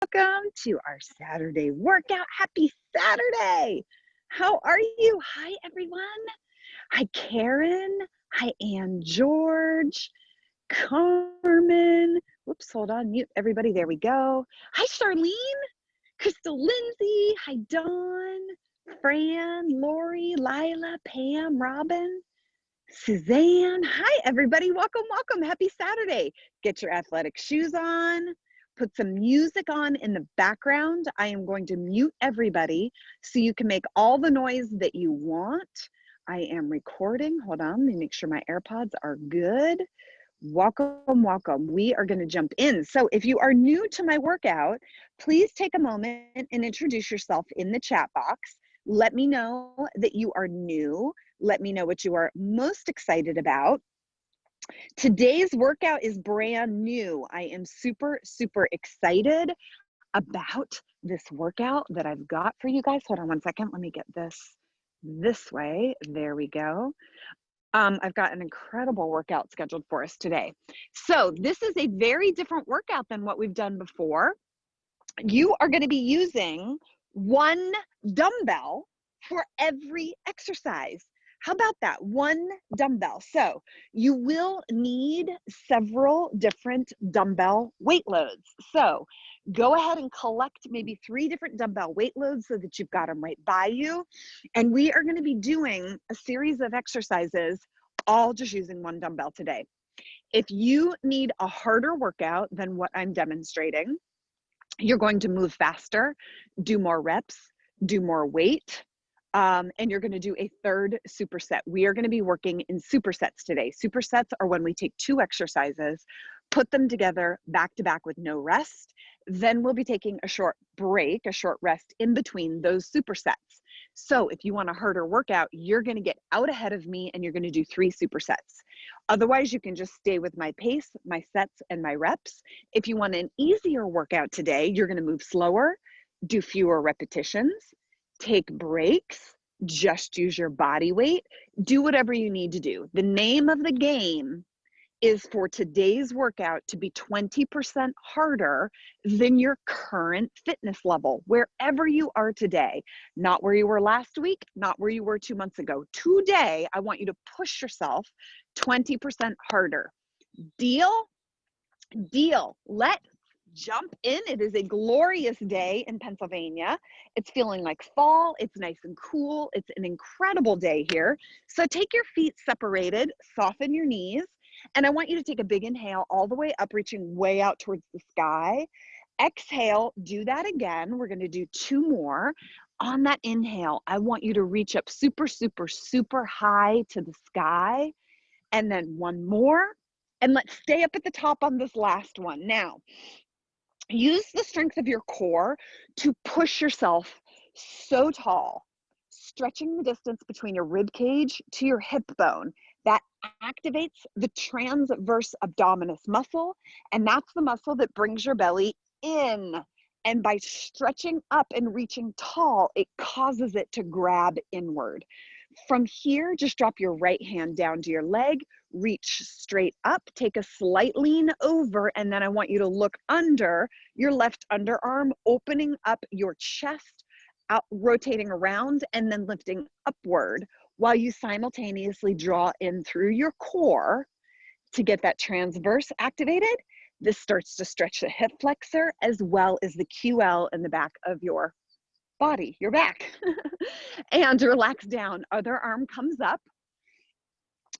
Welcome to our Saturday workout. Happy Saturday. How are you? Hi, everyone. Hi, Karen. Hi, Ann George. Carmen. Whoops, hold on. Mute everybody. There we go. Hi, Charlene. Crystal Lindsay. Hi, Dawn. Fran, Lori, Lila, Pam, Robin. Suzanne. Hi, everybody. Welcome, welcome. Happy Saturday. Get your athletic shoes on. Put some music on in the background. I am going to mute everybody so you can make all the noise that you want. I am recording. Hold on. Let me make sure my AirPods are good. Welcome, welcome. We are going to jump in. So if you are new to my workout, please take a moment and introduce yourself in the chat box. Let me know that you are new. Let me know what you are most excited about. Today's workout is brand new. I am super, super excited about this workout that I've got for you guys. Hold on one second. Let me get this way. There we go. I've got an incredible workout scheduled for us today. So this is a very different workout than what we've done before. You are going to be using one dumbbell for every exercise. How about that? One dumbbell. So you will need several different dumbbell weight loads. So go ahead and collect maybe 3 different dumbbell weight loads so that you've got them right by you. And we are going to be doing a series of exercises, all just using one dumbbell today. If you need a harder workout than what I'm demonstrating, you're going to move faster, do more reps, do more weight. And you're going to do a third superset. We are going to be working in supersets today. Supersets are when we take 2 exercises, put them together back to back with no rest. Then we'll be taking a short break, a short rest in between those supersets. So if you want a harder workout, you're going to get out ahead of me and you're going to do 3 supersets. Otherwise, you can just stay with my pace, my sets, and my reps. If you want an easier workout today, you're going to move slower, do fewer repetitions, take breaks, just use your body weight, do whatever you need to do. The name of the game is for today's workout to be 20% harder than your current fitness level, wherever you are today. Not where you were last week, not where you were 2 months ago. Today, I want you to push yourself 20% harder. Deal? Deal. Let's jump in. It is a glorious day in Pennsylvania. It's feeling like fall. It's nice and cool. It's an incredible day here. So take your feet separated, soften your knees, and I want you to take a big inhale all the way up, reaching way out towards the sky. Exhale, do that again. We're going to do 2 more. On that inhale, I want you to reach up super, super, super high to the sky. And then 1 more. And let's stay up at the top on this last one. Now, use the strength of your core to push yourself so tall, stretching the distance between your rib cage to your hip bone. That activates the transverse abdominis muscle, and that's the muscle that brings your belly in. And by stretching up and reaching tall, it causes it to grab inward. From here, just drop your right hand down to your leg, reach straight up, take a slight lean over, and then I want you to look under your left underarm, opening up your chest, out, rotating around, and then lifting upward while you simultaneously draw in through your core to get that transverse activated. This starts to stretch the hip flexor as well as the QL in the back of your body, your back. And relax down. Other arm comes up.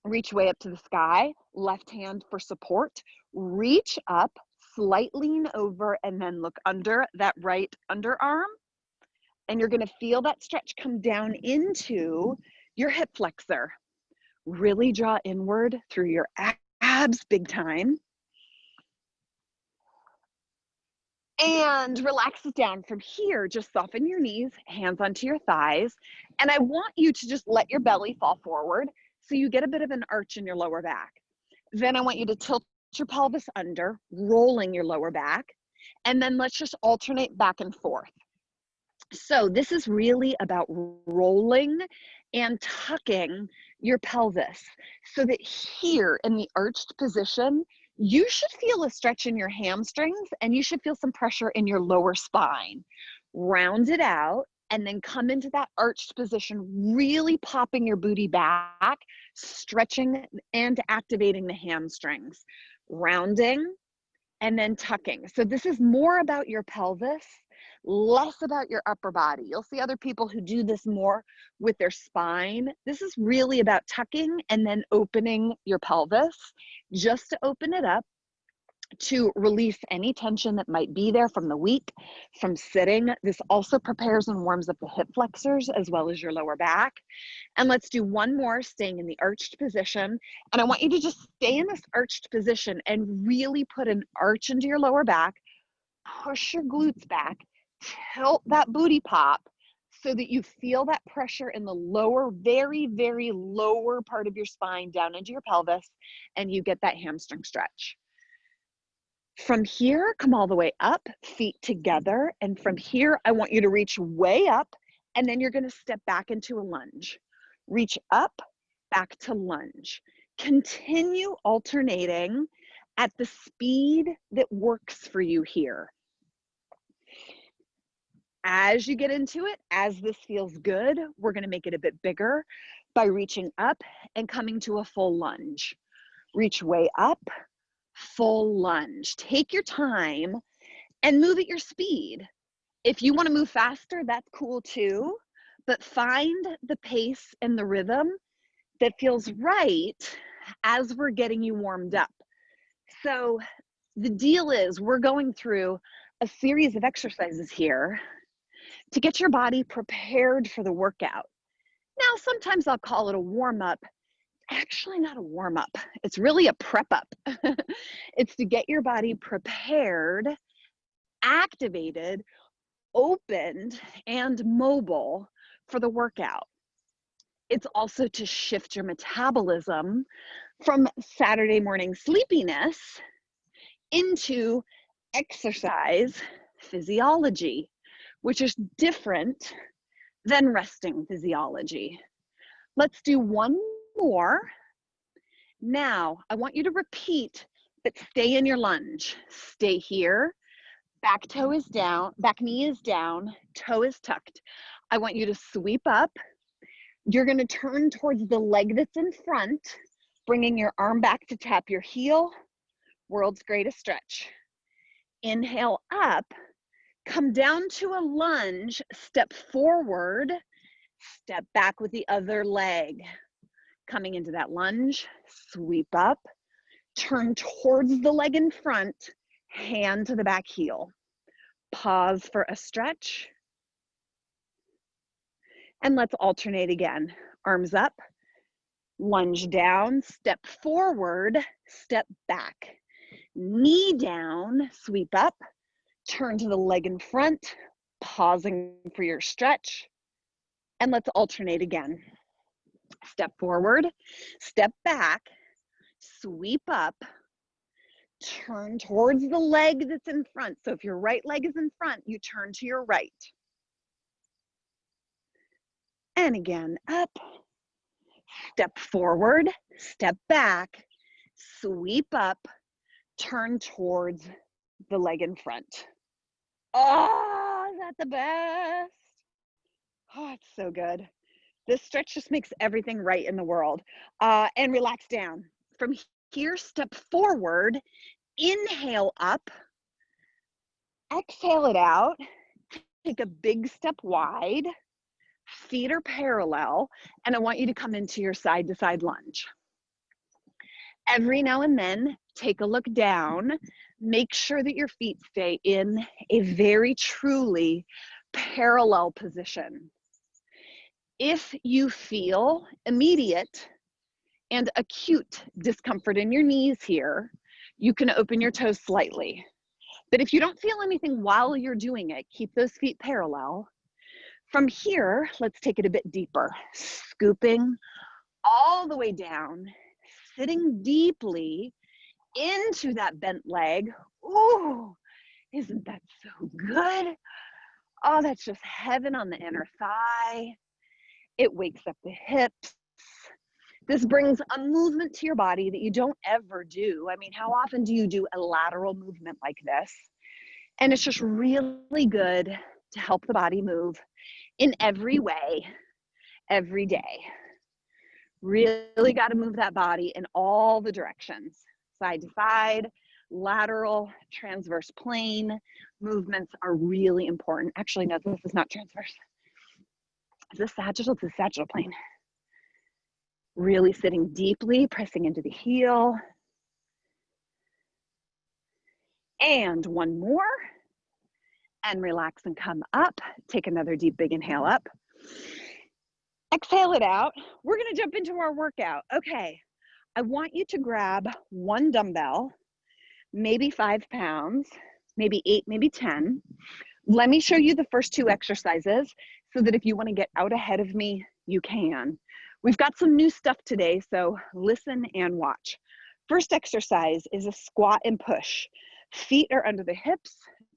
Reach way up to the sky. Left hand for support. Reach up, slight lean over, and then look under that right underarm. And you're going to feel that stretch come down into your hip flexor. Really draw inward through your abs big time. And relax it down. From here, just soften your knees, hands onto your thighs. And I want you to just let your belly fall forward so you get a bit of an arch in your lower back. Then I want you to tilt your pelvis under, rolling your lower back. And then let's just alternate back and forth. So this is really about rolling and tucking your pelvis so that here in the arched position, you should feel a stretch in your hamstrings and you should feel some pressure in your lower spine. Round it out and then come into that arched position, really popping your booty back, stretching and activating the hamstrings, rounding and then tucking. So this is more about your pelvis, less about your upper body. You'll see other people who do this more with their spine. This is really about tucking and then opening your pelvis just to open it up to release any tension that might be there from the week, from sitting. This also prepares and warms up the hip flexors as well as your lower back. And let's do one more, staying in the arched position. And I want you to just stay in this arched position and really put an arch into your lower back, push your glutes back, tilt that booty pop so that you feel that pressure in the lower, very, very lower part of your spine down into your pelvis, and you get that hamstring stretch. From here, come all the way up, feet together. And from here, I want you to reach way up, and then you're going to step back into a lunge. Reach up, back to lunge. Continue alternating at the speed that works for you here. As you get into it, as this feels good, we're going to make it a bit bigger by reaching up and coming to a full lunge. Reach way up, full lunge. Take your time and move at your speed. If you want to move faster, that's cool too, but find the pace and the rhythm that feels right as we're getting you warmed up. So the deal is we're going through a series of exercises here to get your body prepared for the workout. Now, sometimes I'll call it a warm-up. Actually not a warm-up. It's really a prep-up. It's to get your body prepared, activated, opened, and mobile for the workout. It's also to shift your metabolism from Saturday morning sleepiness into exercise physiology, which is different than resting physiology. Let's do one more. Now, I want you to repeat, but stay in your lunge. Stay here. Back toe is down, back knee is down, toe is tucked. I want you to sweep up. You're going to turn towards the leg that's in front, bringing your arm back to tap your heel. World's greatest stretch. Inhale up. Come down to a lunge, step forward, step back with the other leg. Coming into that lunge, sweep up, turn towards the leg in front, hand to the back heel. Pause for a stretch. And let's alternate again. Arms up, lunge down, step forward, step back. Knee down, sweep up, turn to the leg in front, pausing for your stretch, and let's alternate again. Step forward, step back, sweep up, turn towards the leg that's in front. So if your right leg is in front, you turn to your right. And again, up, step forward, step back, sweep up, turn towards the leg in front. Oh, is that the best? Oh, it's so good. This stretch just makes everything right in the world. And relax down. From here, step forward, inhale up, exhale it out, take a big step wide, feet are parallel, and I want you to come into your side-to-side lunge. Every now and then, take a look down. Make sure that your feet stay in a very truly parallel position. If you feel immediate and acute discomfort in your knees here, you can open your toes slightly. But if you don't feel anything while you're doing it, keep those feet parallel. From here, let's take it a bit deeper. Scooping all the way down, sitting deeply into that bent leg. Ooh, isn't that so good? Oh, that's just heaven on the inner thigh. It wakes up the hips. This brings a movement to your body that you don't ever do. I mean, how often do you do a lateral movement like this? And it's just really good to help the body move in every way, every day. Really got to move that body in all the directions, side to side, lateral, transverse plane. Movements are really important. Actually, no, this is not transverse. Is this sagittal? It's the sagittal plane. Really sitting deeply, pressing into the heel. And one more. And relax and come up. Take another deep, big inhale up. Exhale it out. We're going to jump into our workout. Okay. I want you to grab one dumbbell, maybe 5 pounds, maybe 8, maybe 10. Let me show you the first 2 exercises so that if you want to get out ahead of me, you can. We've got some new stuff today, so listen and watch. First exercise is a squat and push. Feet are under the hips,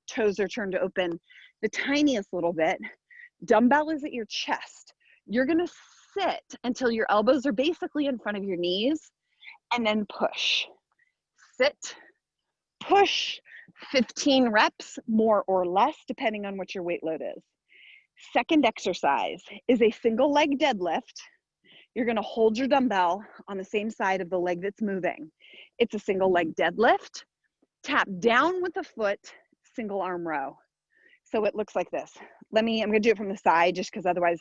toes are turned to open the tiniest little bit. Dumbbell is at your chest. You're gonna sit until your elbows are basically in front of your knees and then push. Sit, push, 15 reps, more or less, depending on what your weight load is. Second exercise is a single leg deadlift. You're gonna hold your dumbbell on the same side of the leg that's moving. It's a single leg deadlift. Tap down with the foot, single arm row. So it looks like this. I'm gonna do it from the side just because otherwise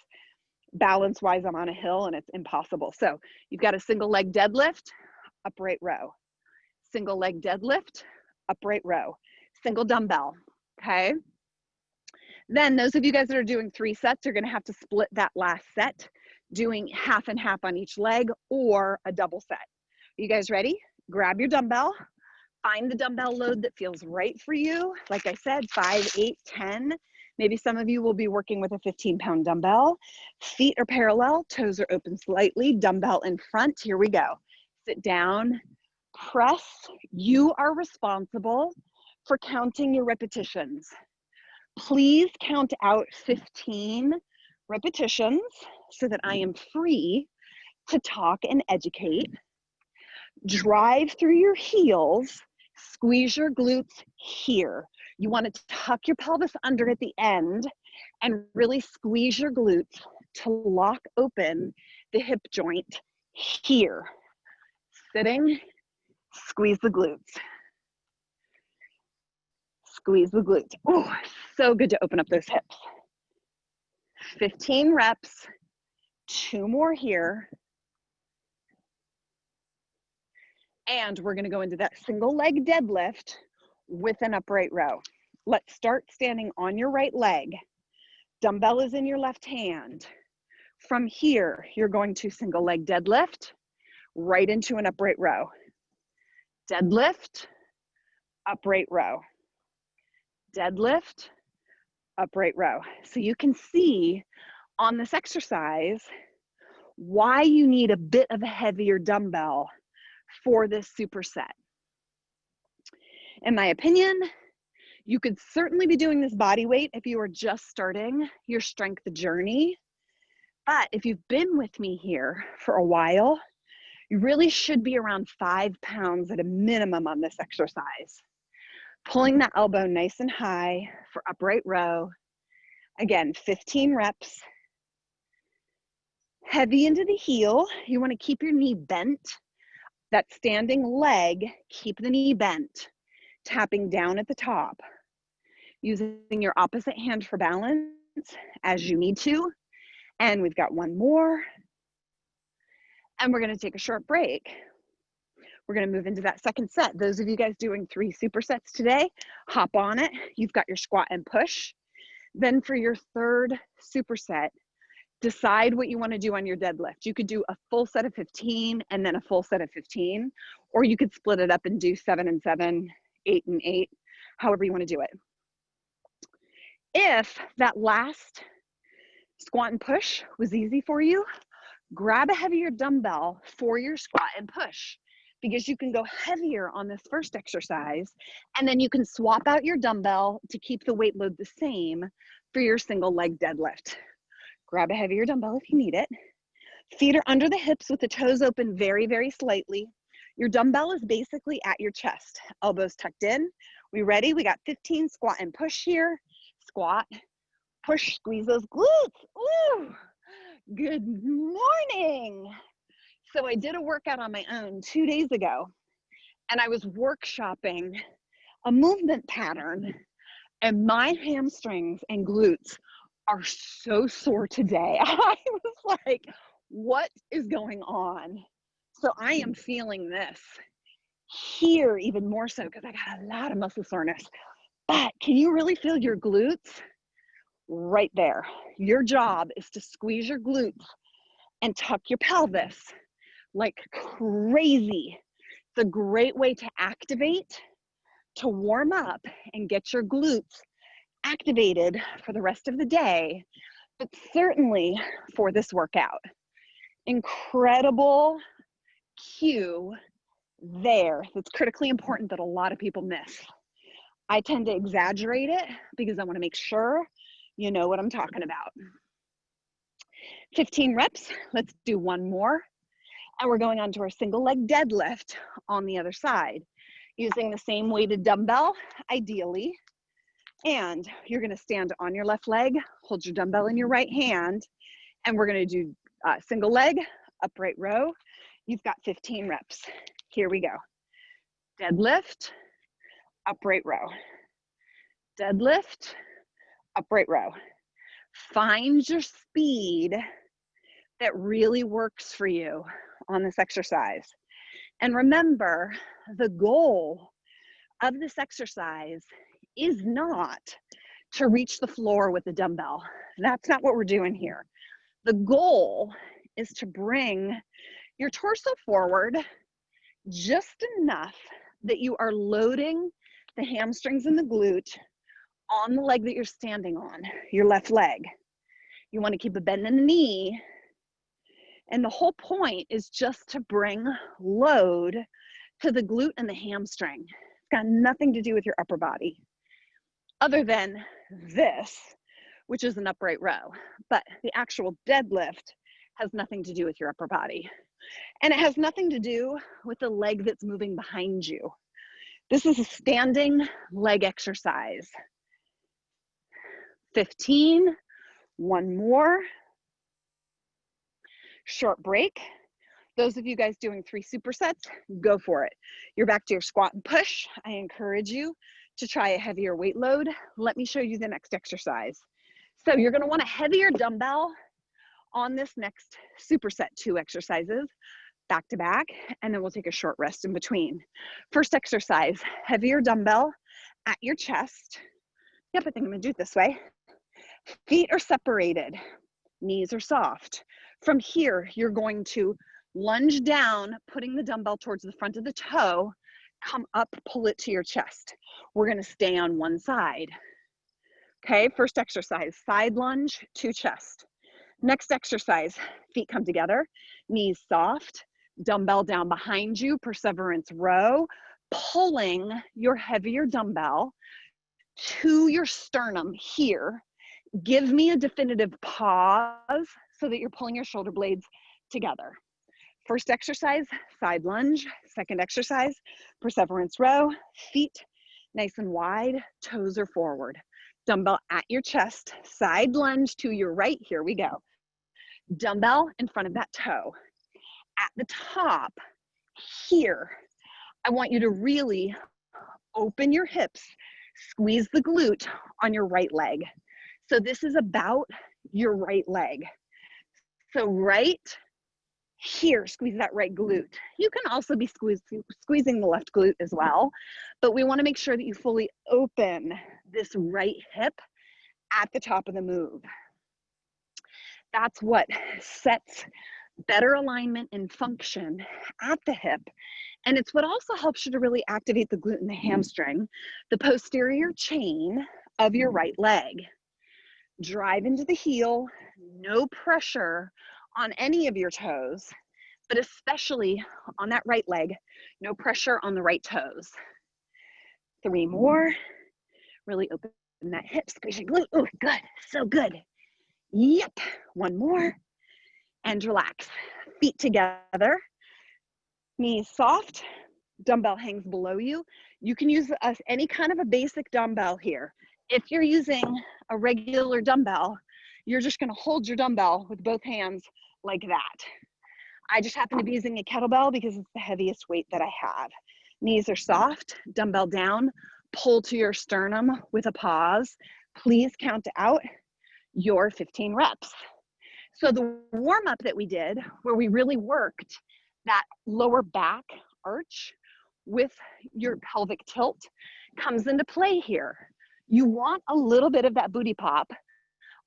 balance-wise I'm on a hill and it's impossible. So you've got a single leg deadlift, upright row. Single leg deadlift, upright row. Single dumbbell, okay? Then those of you guys that are doing 3 sets are gonna have to split that last set, doing half and half on each leg or a double set. You guys ready? Grab your dumbbell, find the dumbbell load that feels right for you. Like I said, 5, 8, 10. Maybe some of you will be working with a 15-pound dumbbell. Feet are parallel, toes are open slightly, dumbbell in front. Here we go. Sit down, press. You are responsible for counting your repetitions. Please count out 15 repetitions so that I am free to talk and educate. Drive through your heels, squeeze your glutes here. You want to tuck your pelvis under at the end and really squeeze your glutes to lock open the hip joint here. Sitting, squeeze the glutes. Squeeze the glutes. Oh, so good to open up those hips. 15 reps, 2 more here. And we're gonna go into that single leg deadlift with an upright row. Let's start standing on your right leg. Dumbbell is in your left hand. From here, you're going to single leg deadlift, right into an upright row. Deadlift, upright row. Deadlift, upright row. So you can see on this exercise why you need a bit of a heavier dumbbell for this superset. In my opinion, you could certainly be doing this body weight if you are just starting your strength journey. But if you've been with me here for a while, you really should be around 5 pounds at a minimum on this exercise. Pulling that elbow nice and high for upright row. Again, 15 reps. Heavy into the heel. You want to keep your knee bent. That standing leg, keep the knee bent. Tapping down at the top. Using your opposite hand for balance as you need to. And we've got one more. And we're going to take a short break. We're going to move into that second set. Those of you guys doing 3 supersets today, hop on it. You've got your squat and push. Then for your third superset, decide what you want to do on your deadlift. You could do a full set of 15 and then a full set of 15, or you could split it up and do 7 and 7, 8 and 8, however you want to do it. If that last squat and push was easy for you, grab a heavier dumbbell for your squat and push, because you can go heavier on this first exercise, and then you can swap out your dumbbell to keep the weight load the same for your single leg deadlift. Grab a heavier dumbbell if you need it. Feet are under the hips with the toes open very, very slightly. Your dumbbell is basically at your chest, elbows tucked in. We ready? We got 15 squat and push here. Squat, push, squeeze those glutes. Ooh, good morning. So I did a workout on my own 2 days ago, and I was workshopping a movement pattern, and my hamstrings and glutes are so sore today. I was like, what is going on? So I am feeling this here even more so because I got a lot of muscle soreness. But can you really feel your glutes? Right there. Your job is to squeeze your glutes and tuck your pelvis like crazy. It's a great way to activate, to warm up and get your glutes activated for the rest of the day, but certainly for this workout. Incredible cue there that's critically important that a lot of people miss. I tend to exaggerate it because I want to make sure you know what I'm talking about. 15 reps, let's do one more. And we're going on to our single leg deadlift on the other side, using the same weighted dumbbell, ideally. And you're gonna stand on your left leg, hold your dumbbell in your right hand, and we're gonna do single leg, upright row. You've got 15 reps. Here we go. Deadlift, upright row. Deadlift, upright row. Find your speed that really works for you on this exercise. And remember, the goal of this exercise is not to reach the floor with the dumbbell. That's not what we're doing here. The goal is to bring your torso forward just enough that you are loading the hamstrings and the glute on the leg that you're standing on, your left leg. You want to keep a bend in the knee. And the whole point is just to bring load to the glute and the hamstring. It's got nothing to do with your upper body, other than this, which is an upright row. But the actual deadlift has nothing to do with your upper body. And it has nothing to do with the leg that's moving behind you. This is a standing leg exercise. 15, one more. Short break. Those of you guys doing 3 supersets, go for it. You're back to your squat and push. I encourage you to try a heavier weight load. Let me show you the next exercise. So you're gonna want a heavier dumbbell on this next superset 2 exercises, back to back, and then we'll take a short rest in between. First exercise, heavier dumbbell at your chest. Yep, I think I'm gonna do it this way. Feet are separated, knees are soft. From here, you're going to lunge down, putting the dumbbell towards the front of the toe, come up, pull it to your chest. We're gonna stay on one side. Okay, first exercise, side lunge to chest. Next exercise, feet come together, knees soft, dumbbell down behind you, perseverance row, pulling your heavier dumbbell to your sternum here. Give me a definitive pause so that you're pulling your shoulder blades together. First exercise, side lunge. Second exercise, perseverance row. Feet nice and wide, toes are forward. Dumbbell at your chest, side lunge to your right. Here we go. Dumbbell in front of that toe. At the top, here, I want you to really open your hips, squeeze the glute on your right leg. So this is about your right leg. So right here, squeeze that right glute. You can also be squeezing the left glute as well, but we want to make sure that you fully open this right hip at the top of the move. That's what sets better alignment and function at the hip. And it's what also helps you to really activate the glute and the hamstring, the posterior chain of your right leg. Drive into the heel, no pressure on any of your toes, but especially on that right leg, no pressure on the right toes. 3 more, really open that hip, squeeze your glute. Oh, good, so good. Yep, 1 more. and relax. Feet together, knees soft, dumbbell hangs below you. You can use any kind of a basic dumbbell here. If you're using a regular dumbbell, you're just gonna hold your dumbbell with both hands like that. I just happen to be using a kettlebell because it's the heaviest weight that I have. Knees are soft, dumbbell down, pull to your sternum with a pause. Please count out your 15 reps. So the warm up that we did, where we really worked that lower back arch with your pelvic tilt, comes into play here. You want a little bit of that booty pop,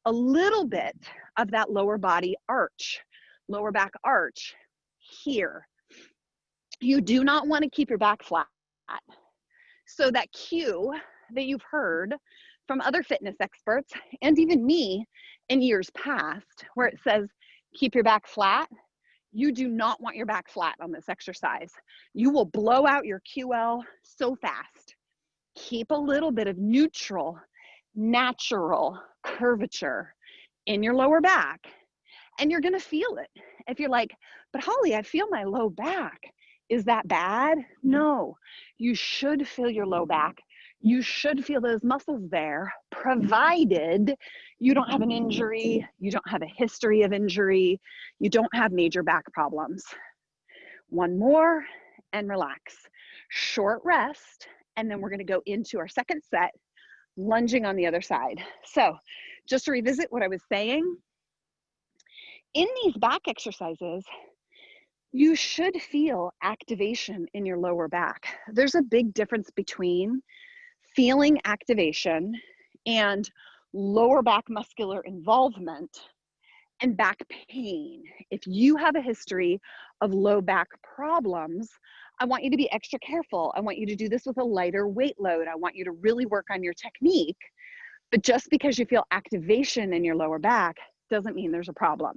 a little bit of that lower body arch, lower back arch here. You do not want to keep your back flat. So that cue that you've heard from other fitness experts and even me in years past, where it says, keep your back flat, you do not want your back flat on this exercise. You will blow out your QL so fast. Keep a little bit of neutral, natural curvature in your lower back, and you're gonna feel it. If you're like, but Holly, I feel my low back. Is that bad? No, you should feel your low back. You should feel those muscles there, provided you don't have an injury, you don't have a history of injury, you don't have major back problems. One more and relax. Short rest, and then we're gonna go into our second set, lunging on the other side. So just to revisit what I was saying, in these back exercises, you should feel activation in your lower back. There's a big difference between feeling activation and lower back muscular involvement and back pain. If you have a history of low back problems, I want you to be extra careful. I want you to do this with a lighter weight load. I want you to really work on your technique. But just because you feel activation in your lower back doesn't mean there's a problem.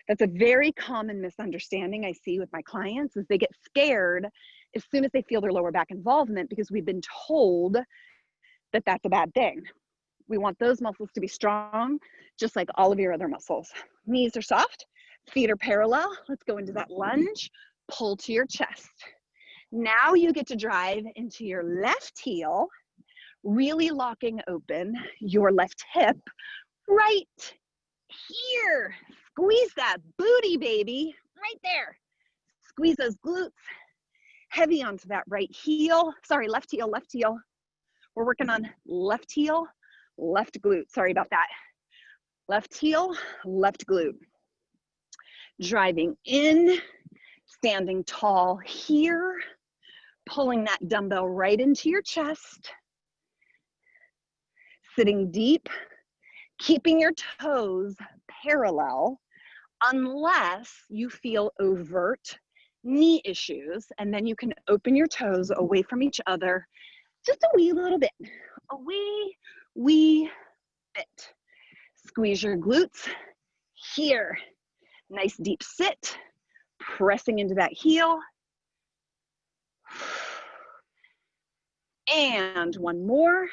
That's a very common misunderstanding I see with my clients, is they get scared as soon as they feel their lower back involvement because we've been told that that's a bad thing. We want those muscles to be strong, just like all of your other muscles. Knees are soft, feet are parallel. Let's go into that lunge, pull to your chest. Now you get to drive into your left heel, really locking open your left hip right here. Squeeze that booty, baby, right there. Squeeze those glutes, heavy onto that right heel. Sorry, left heel, left heel. We're working on left heel, left glute. Sorry about that. Left heel, left glute. Driving in, standing tall here, pulling that dumbbell right into your chest. Sitting deep, keeping your toes parallel unless you feel overt knee issues, and then you can open your toes away from each other just a wee little bit, a wee bit. Squeeze your glutes here. Nice deep sit, pressing into that heel. And one more.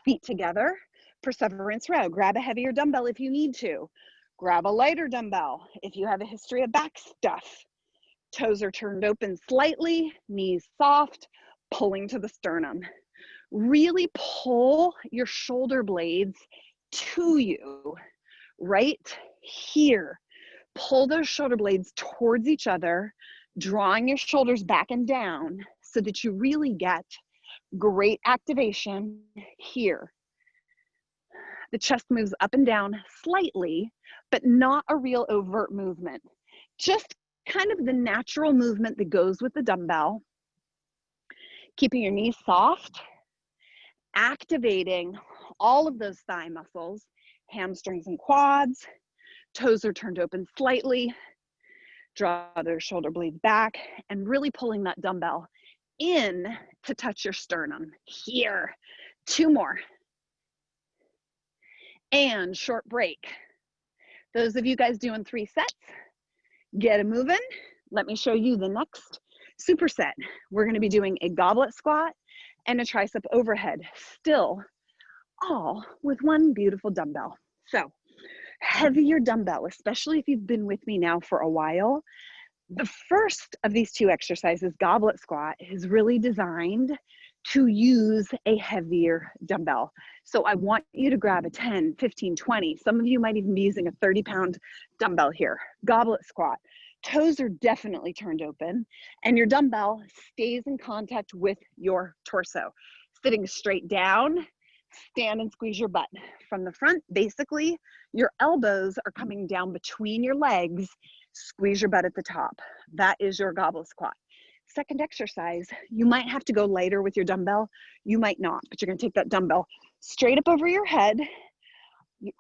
Feet together, perseverance row. Grab a heavier dumbbell if you need to. Grab a lighter dumbbell if you have a history of back stuff. Toes are turned open slightly, knees soft, pulling to the sternum. Really pull your shoulder blades to you, right here. Pull those shoulder blades towards each other, drawing your shoulders back and down so that you really get great activation here. The chest moves up and down slightly, but not a real overt movement. Just kind of the natural movement that goes with the dumbbell. Keeping your knees soft, activating all of those thigh muscles, hamstrings and quads. Toes are turned open slightly. Draw their shoulder blades back and really pulling that dumbbell in to touch your sternum here. Two more. And short break. Those of you guys doing 3 sets, get it moving. Let me show you the next superset. We're going to be doing a goblet squat and a tricep overhead, still all with one beautiful dumbbell. So heavier dumbbell, especially if you've been with me now for a while, the first of these two exercises, Goblet Squat, is really designed to use a heavier dumbbell. So I want you to grab a 10, 15, 20. Some of you might even be using a 30-pound dumbbell here. Goblet Squat. Toes are definitely turned open, and your dumbbell stays in contact with your torso. Sitting straight down, stand and squeeze your butt. From the front, basically, your elbows are coming down between your legs. Squeeze your butt at the top. That is your Goblet Squat. Second exercise, you might have to go lighter with your dumbbell. You might not, but you're gonna take that dumbbell straight up over your head.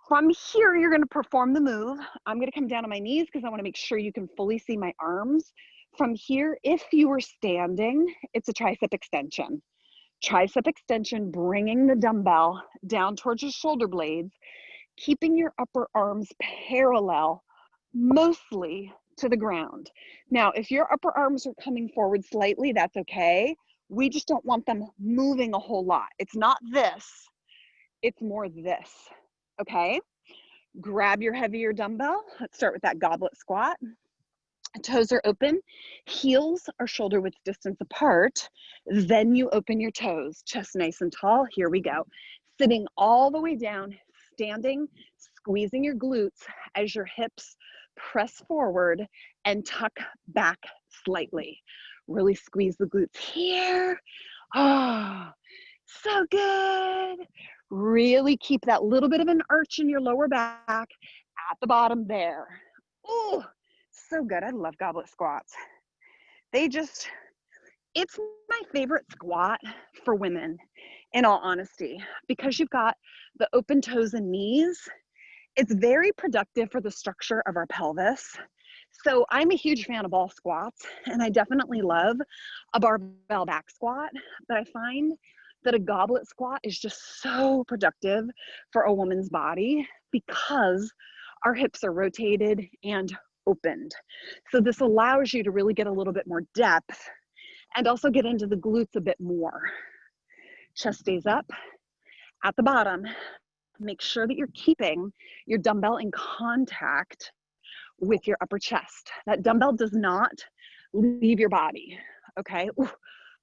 From here, you're gonna perform the move. I'm gonna come down on my knees because I wanna make sure you can fully see my arms. From here, if you were standing, it's a tricep extension. Tricep extension, bringing the dumbbell down towards your shoulder blades, keeping your upper arms parallel, mostly to the ground. Now, if your upper arms are coming forward slightly, that's okay. We just don't want them moving a whole lot. It's not this, it's more this, okay? Grab your heavier dumbbell. Let's start with that Goblet Squat. Toes are open, heels are shoulder width distance apart. Then you open your toes, chest nice and tall. Here we go. Sitting all the way down, standing, squeezing your glutes as your hips press forward and tuck back slightly. Really squeeze the glutes here. Oh, so good. Really keep that little bit of an arch in your lower back at the bottom there. Oh, so good. I love Goblet Squats. It's my favorite squat for women, in all honesty, because you've got the open toes and knees. It's very productive for the structure of our pelvis. So I'm a huge fan of all squats, and I definitely love a barbell back squat, but I find that a goblet squat is just so productive for a woman's body because our hips are rotated and opened. So this allows you to really get a little bit more depth and also get into the glutes a bit more. Chest stays up. At the bottom, make sure that you're keeping your dumbbell in contact with your upper chest. That dumbbell does not leave your body, okay? Ooh,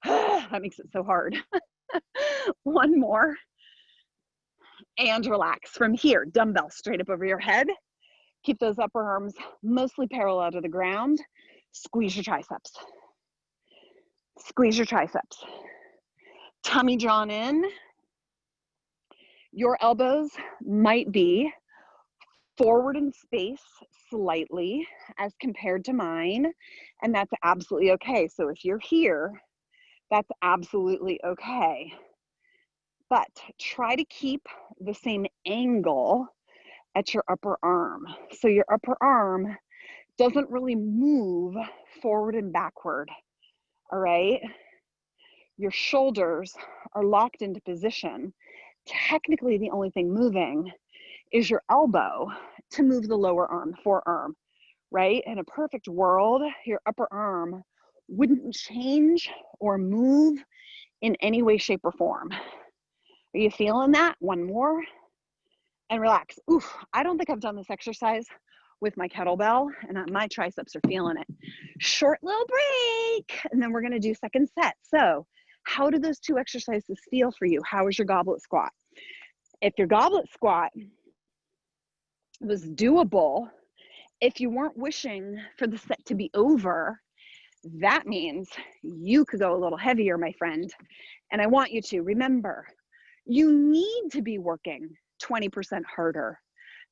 that makes it so hard. One more. And relax. From here, dumbbell straight up over your head. Keep those upper arms mostly parallel to the ground. Squeeze your triceps. Squeeze your triceps. Tummy drawn in. Your elbows might be forward in space slightly as compared to mine, and that's absolutely okay. So if you're here, that's absolutely okay. But try to keep the same angle at your upper arm. So your upper arm doesn't really move forward and backward, all right? Your shoulders are locked into position. Technically, the only thing moving is your elbow to move the lower arm, forearm, right? In a perfect world, your upper arm wouldn't change or move in any way, shape, or form. Are you feeling that? One more. And relax. Oof, I don't think I've done this exercise with my kettlebell, and my triceps are feeling it. Short little break, and then we're gonna do second set. So how do those two exercises feel for you? How is your goblet squat? If your goblet squat was doable, if you weren't wishing for the set to be over, that means you could go a little heavier, my friend. And I want you to remember, you need to be working 20% harder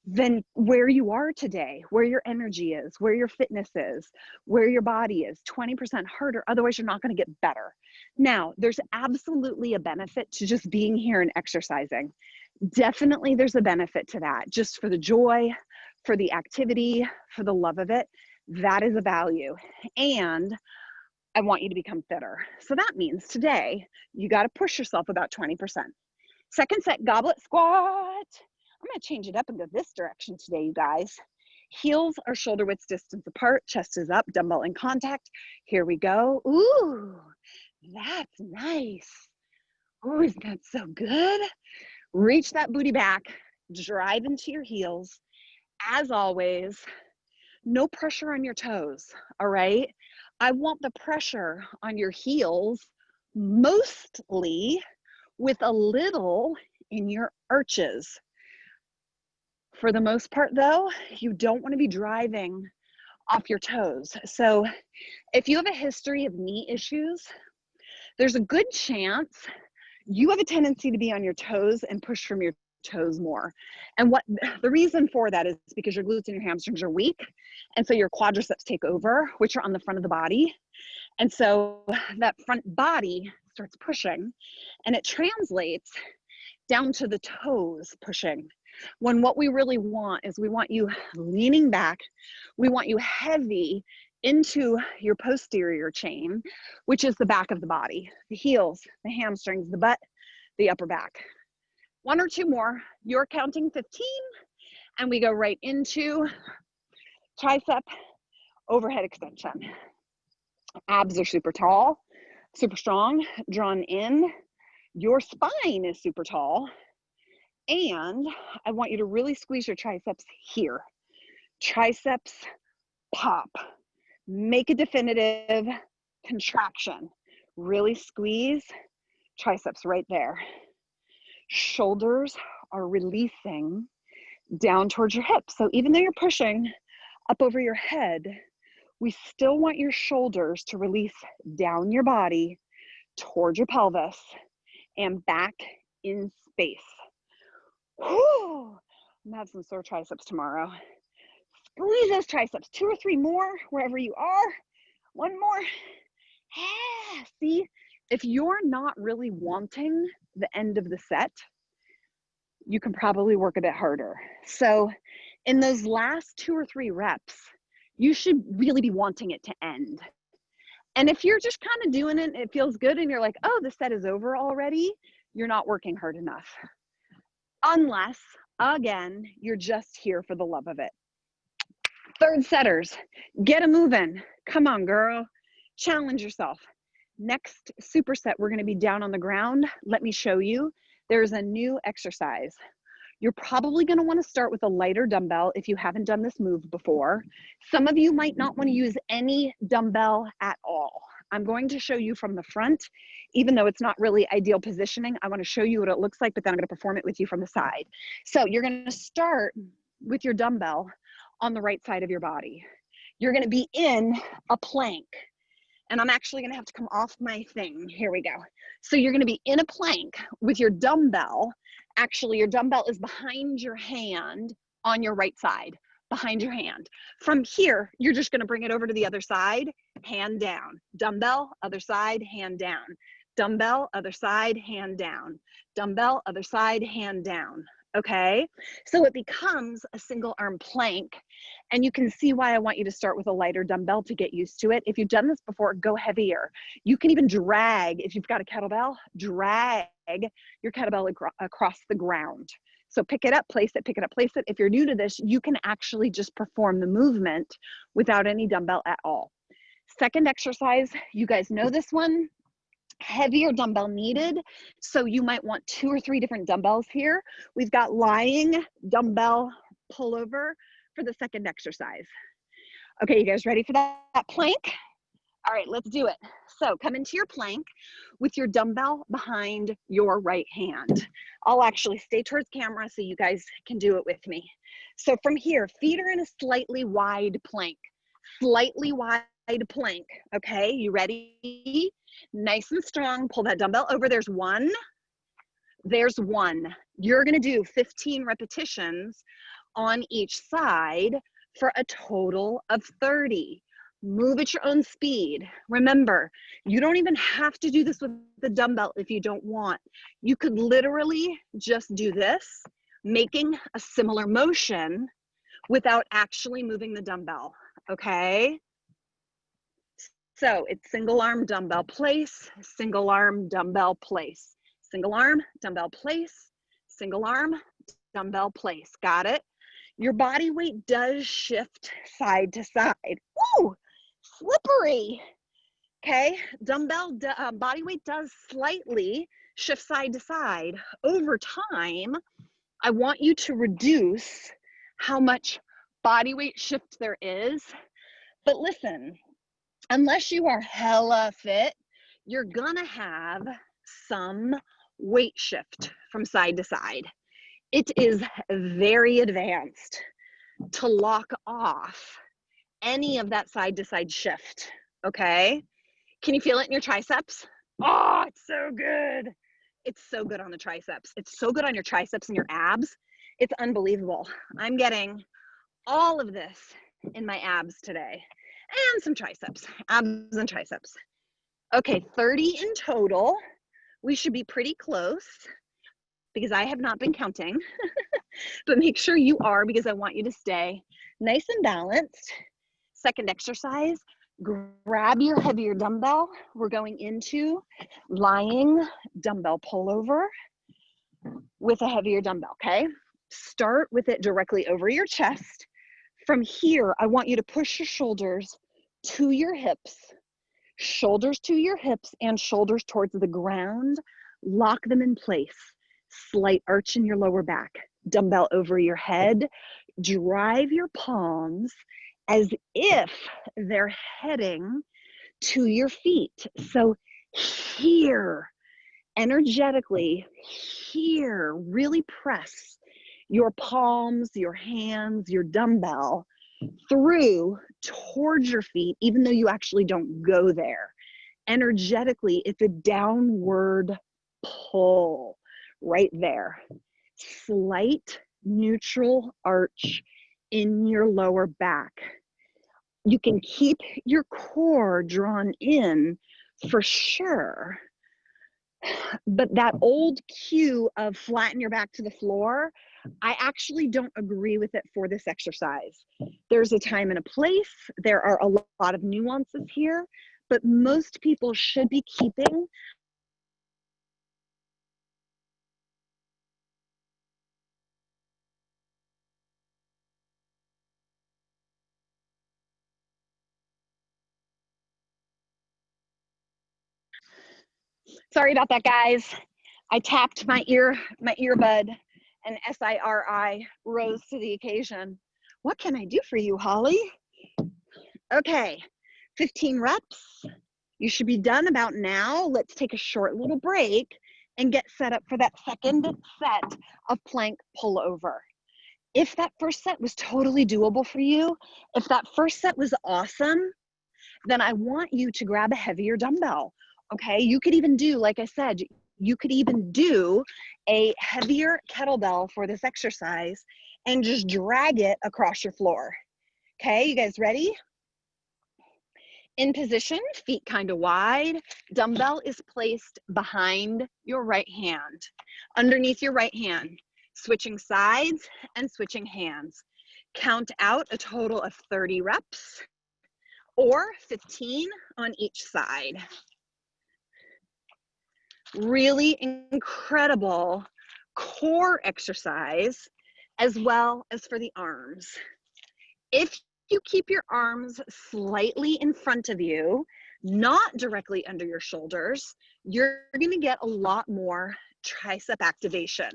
than where you are today, where your energy is, where your fitness is, where your body is, 20% harder. Otherwise, you're not going to get better. Now, there's absolutely a benefit to just being here and exercising. Definitely there's a benefit to that, just for the joy, for the activity, for the love of it. That is a value. And I want you to become fitter. So that means today you got to push yourself about 20%. Second set, goblet squat. I'm going to change it up and go this direction today, you guys. Heels are shoulder width distance apart, chest is up, dumbbell in contact. Here we go. Ooh, that's nice. Oh, isn't that so good? Reach that booty back, drive into your heels. as always, no pressure on your toes, all right? I want the pressure on your heels, mostly with a little in your arches. For the most part though, you don't want to be driving off your toes. So if you have a history of knee issues, there's a good chance you have a tendency to be on your toes and push from your toes more. And what the reason for that is because your glutes and your hamstrings are weak. And so your quadriceps take over, which are on the front of the body. And so that front body starts pushing and it translates down to the toes pushing. When what we really want is we want you leaning back. We want you heavy into your posterior chain, which is the back of the body, the heels, the hamstrings, the butt, the upper back. One or two more, you're counting 15, and we go right into tricep overhead extension. Abs are super tall, super strong, drawn in. Your spine is super tall. And I want you to really squeeze your triceps here. Triceps pop. Make a definitive contraction. Really squeeze triceps right there. Shoulders are releasing down towards your hips. So even though you're pushing up over your head, we still want your shoulders to release down your body towards your pelvis and back in space. Whew. I'm gonna have some sore triceps tomorrow. Squeeze those triceps. 2 or 3 more wherever you are. 1 more. Yeah. See, if you're not really wanting the end of the set, you can probably work a bit harder. So in those last 2 or 3 reps, you should really be wanting it to end. And if you're just kind of doing it and it feels good and you're like, oh, the set is over already, you're not working hard enough. Unless, again, you're just here for the love of it. Third setters, get a moving. Come on, girl. Challenge yourself. Next superset, we're going to be down on the ground. Let me show you. There's a new exercise. You're probably going to want to start with a lighter dumbbell if you haven't done this move before. Some of you might not want to use any dumbbell at all. I'm going to show you from the front, even though it's not really ideal positioning. I want to show you what it looks like, but then I'm going to perform it with you from the side. So you're going to start with your dumbbell on the right side of your body. You're going to be in a plank. And I'm actually going to have to come off my thing. Here we go. So you're going to be in a plank with your dumbbell. Actually, your dumbbell is behind your hand on your right side, behind your hand. From here, you're just going to bring it over to the other side, hand down. Dumbbell, other side, hand down. Dumbbell, other side, hand down. Dumbbell, other side, hand down. Okay, so it becomes a single arm plank, and you can see why I want you to start with a lighter dumbbell to get used to it. If you've done this before, go heavier. You can even drag, if you've got a kettlebell, drag your kettlebell across the ground. So pick it up, place it, pick it up, place it. If you're new to this, you can actually just perform the movement without any dumbbell at all. Second exercise, you guys know this one. Heavier dumbbell needed, so you might want 2 or 3 different dumbbells here. We've got lying dumbbell pullover for the second exercise. Okay, you guys ready for that plank? All right, let's do it. So come into your plank with your dumbbell behind your right hand. I'll actually stay towards camera so you guys can do it with me. So from here, feet are in a slightly wide plank. Slightly wide plank. Okay, you ready? Nice and strong. Pull that dumbbell over. There's 1. There's 1. You're going to do 15 repetitions on each side for a total of 30. Move at your own speed. Remember, you don't even have to do this with the dumbbell if you don't want. You could literally just do this, making a similar motion without actually moving the dumbbell. Okay? So it's single arm dumbbell place, single arm dumbbell place, single arm dumbbell place, single arm dumbbell place. Got it? Your body weight does shift side to side. Woo! Slippery. Okay, dumbbell body weight does slightly shift side to side. Over time, I want you to reduce how much body weight shift there is. But listen, unless you are hella fit, you're gonna have some weight shift from side to side. It is very advanced to lock off any of that side to side shift, okay? Can you feel it in your triceps? Oh, it's so good. It's so good on the triceps. It's so good on your triceps and your abs. It's unbelievable. I'm getting all of this in my abs today and some triceps, abs and triceps. Okay, 30 in total. We should be pretty close because I have not been counting, but make sure you are because I want you to stay nice and balanced. Second exercise, grab your heavier dumbbell. We're going into lying dumbbell pullover with a heavier dumbbell, okay? Start with it directly over your chest. From here, I want you to push your shoulders to your hips, shoulders to your hips and shoulders towards the ground. Lock them in place. Slight arch in your lower back. Dumbbell over your head. Drive your palms as if they're heading to your feet. So here, energetically, here, really press your palms, your hands, your dumbbell through towards your feet, even though you actually don't go there. Energetically, it's a downward pull right there. Slight neutral arch in your lower back. You can keep your core drawn in for sure, but that old cue of flatten your back to the floor, I actually don't agree with it for this exercise. There's a time and a place. There are a lot of nuances here, but most people should be keeping sorry about that, guys. I tapped my earbud, and SIRI rose to the occasion. What can I do for you, Holly? Okay, 15 reps. You should be done about now. Let's take a short little break and get set up for that second set of plank pullover. If that first set was totally doable for you, if that first set was awesome, then I want you to grab a heavier dumbbell. Okay, you could even do, like I said, you could even do a heavier kettlebell for this exercise and just drag it across your floor. Okay, you guys ready? In position, feet kind of wide. Dumbbell is placed behind your right hand, underneath your right hand, switching sides and switching hands. Count out a total of 30 reps or 15 on each side. Really incredible core exercise as well as for the arms. If you keep your arms slightly in front of you, not directly under your shoulders, you're going to get a lot more tricep activation.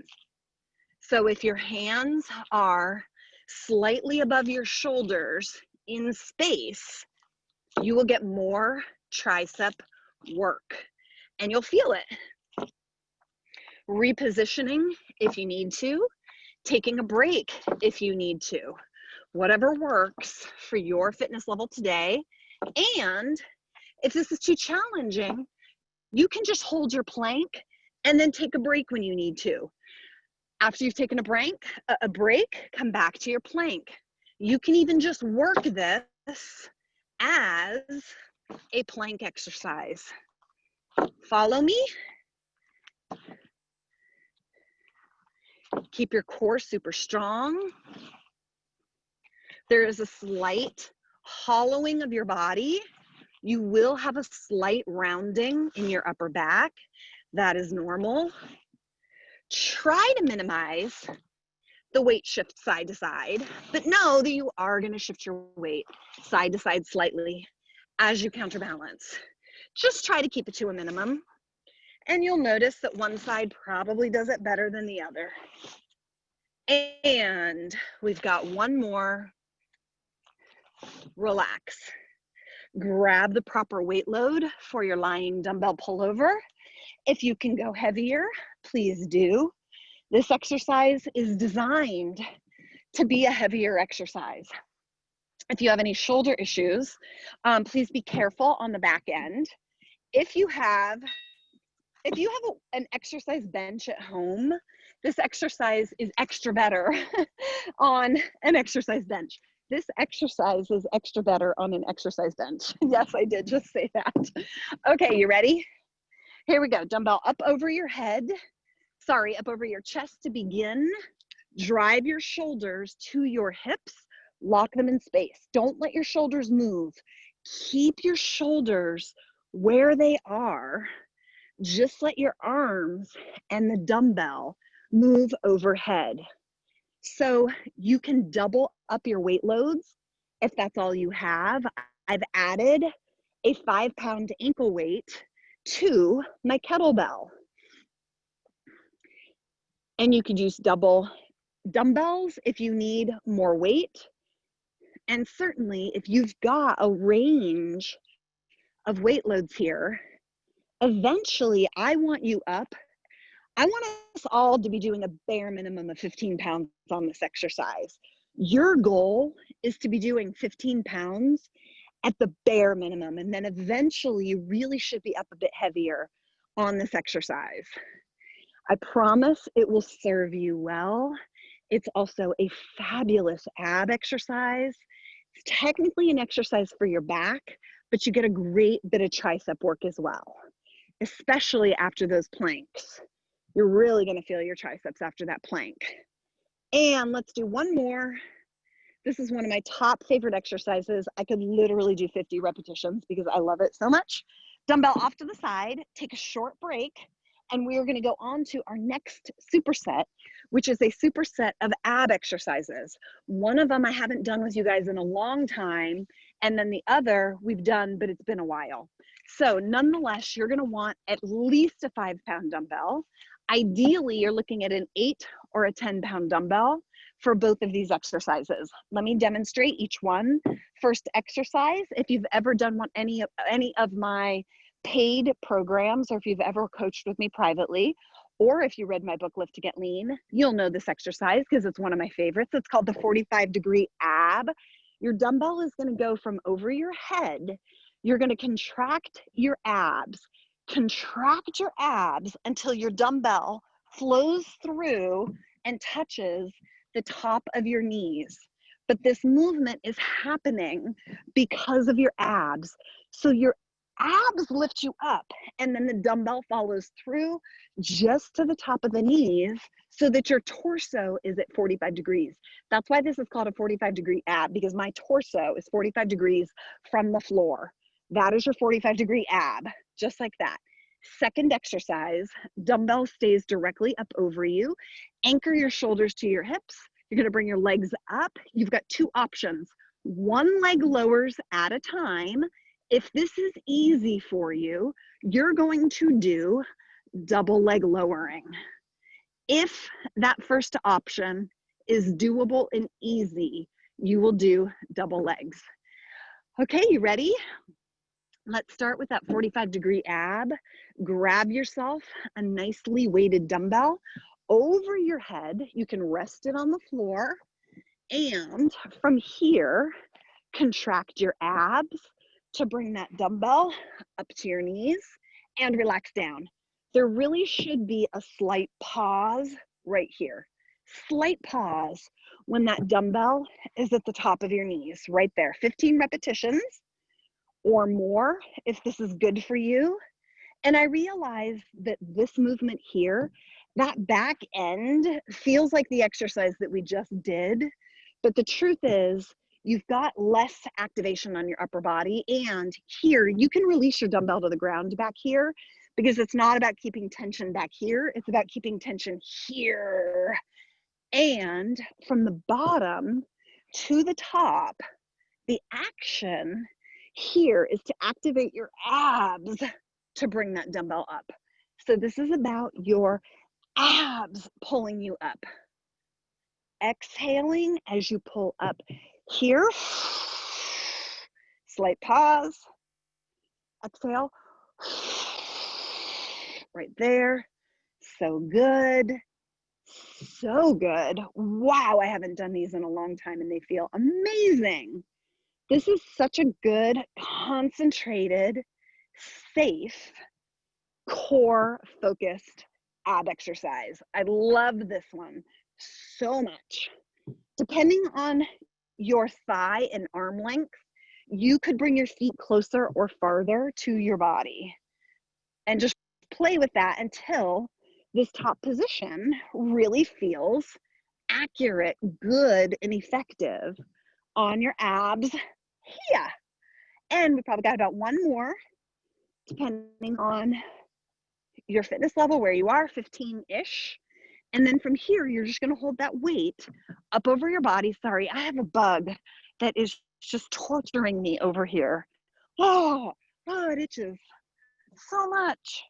So if your hands are slightly above your shoulders in space, you will get more tricep work and you'll feel it. Repositioning if you need to, taking a break if you need to. Whatever works for your fitness level today. And if this is too challenging, you can just hold your plank and then take a break when you need to. After you've taken a break, come back to your plank. You can even just work this as a plank exercise. Follow me. Keep your core super strong. There is a slight hollowing of your body. You will have a slight rounding in your upper back. That is normal. Try to minimize the weight shift side to side, but know that you are going to shift your weight side to side slightly as you counterbalance. Just try to keep it to a minimum, and you'll notice that one side probably does it better than the other. And we've got one more Relax. Grab the proper weight load for your lying dumbbell pullover. If you can go heavier, please do. This exercise is designed to be a heavier exercise. If you have any shoulder issues, please be careful on the back end. If you have an exercise bench at home, this exercise is extra better on an exercise bench. This exercise is extra better on an exercise bench. Yes, I did just say that. Okay, you ready? Here we go. Dumbbell up over your head. Sorry, up over your chest to begin. Drive your shoulders to your hips. Lock them in space. Don't let your shoulders move. Keep your shoulders where they are. Just let your arms and the dumbbell move overhead. So you can double up your weight loads if that's all you have. I've added a 5-pound ankle weight to my kettlebell. And you could use double dumbbells if you need more weight. And certainly if you've got a range of weight loads here, eventually I want us all to be doing a bare minimum of 15 pounds on this exercise. Your goal is to be doing 15 pounds at the bare minimum. And then eventually you really should be up a bit heavier on this exercise. I promise it will serve you well. It's also a fabulous ab exercise. It's technically an exercise for your back, but you get a great bit of tricep work as well, especially after those planks. You're really gonna feel your triceps after that plank. And let's do one more. This is one of my top favorite exercises. I could literally do 50 repetitions because I love it so much. Dumbbell off to the side, take a short break, and we are gonna go on to our next superset, which is a superset of ab exercises. One of them I haven't done with you guys in a long time, and then the other we've done, but it's been a while. So nonetheless, you're gonna want at least a 5-pound dumbbell. Ideally, you're looking at an 8 or a 10-pound dumbbell for both of these exercises. Let me demonstrate each one. First exercise, if you've ever done any of my paid programs, or if you've ever coached with me privately, or if you read my book, Lift to Get Lean, you'll know this exercise because it's one of my favorites. It's called the 45-degree ab. Your dumbbell is gonna go from over your head. You're gonna contract your abs until your dumbbell flows through and touches the top of your knees. But this movement is happening because of your abs. So your abs lift you up, and then the dumbbell follows through just to the top of the knees so that your torso is at 45 degrees. That's why this is called a 45-degree ab, because my torso is 45 degrees from the floor. That is your 45-degree ab, just like that. Second exercise, dumbbell stays directly up over you. Anchor your shoulders to your hips. You're gonna bring your legs up. You've got two options. One leg lowers at a time. If this is easy for you, you're going to do double leg lowering. If that first option is doable and easy, you will do double legs. Okay, you ready? Let's start with that 45-degree ab. Grab yourself a nicely weighted dumbbell over your head. You can rest it on the floor. And from here, contract your abs to bring that dumbbell up to your knees and relax down. There really should be a slight pause right here. Slight pause when that dumbbell is at the top of your knees, right there. 15 repetitions or more if this is good for you. And I realize that this movement here, that back end feels like the exercise that we just did, but the truth is you've got less activation on your upper body, and here you can release your dumbbell to the ground back here because it's not about keeping tension back here, it's about keeping tension here. And from the bottom to the top, the action here is to activate your abs to bring that dumbbell up. So this is about your abs pulling you up. Exhaling as you pull up here. Slight pause. Exhale. Right there. So good. So good. Wow, I haven't done these in a long time and they feel amazing. This is such a good, concentrated, safe, core-focused ab exercise. I love this one so much. Depending on your thigh and arm length, you could bring your feet closer or farther to your body and just play with that until this top position really feels accurate, good, and effective on your abs. Yeah. And we probably got about one more, depending on your fitness level, where you are, 15-ish. And then from here, you're just going to hold that weight up over your body. Sorry, I have a bug that is just torturing me over here. Oh, it itches so much.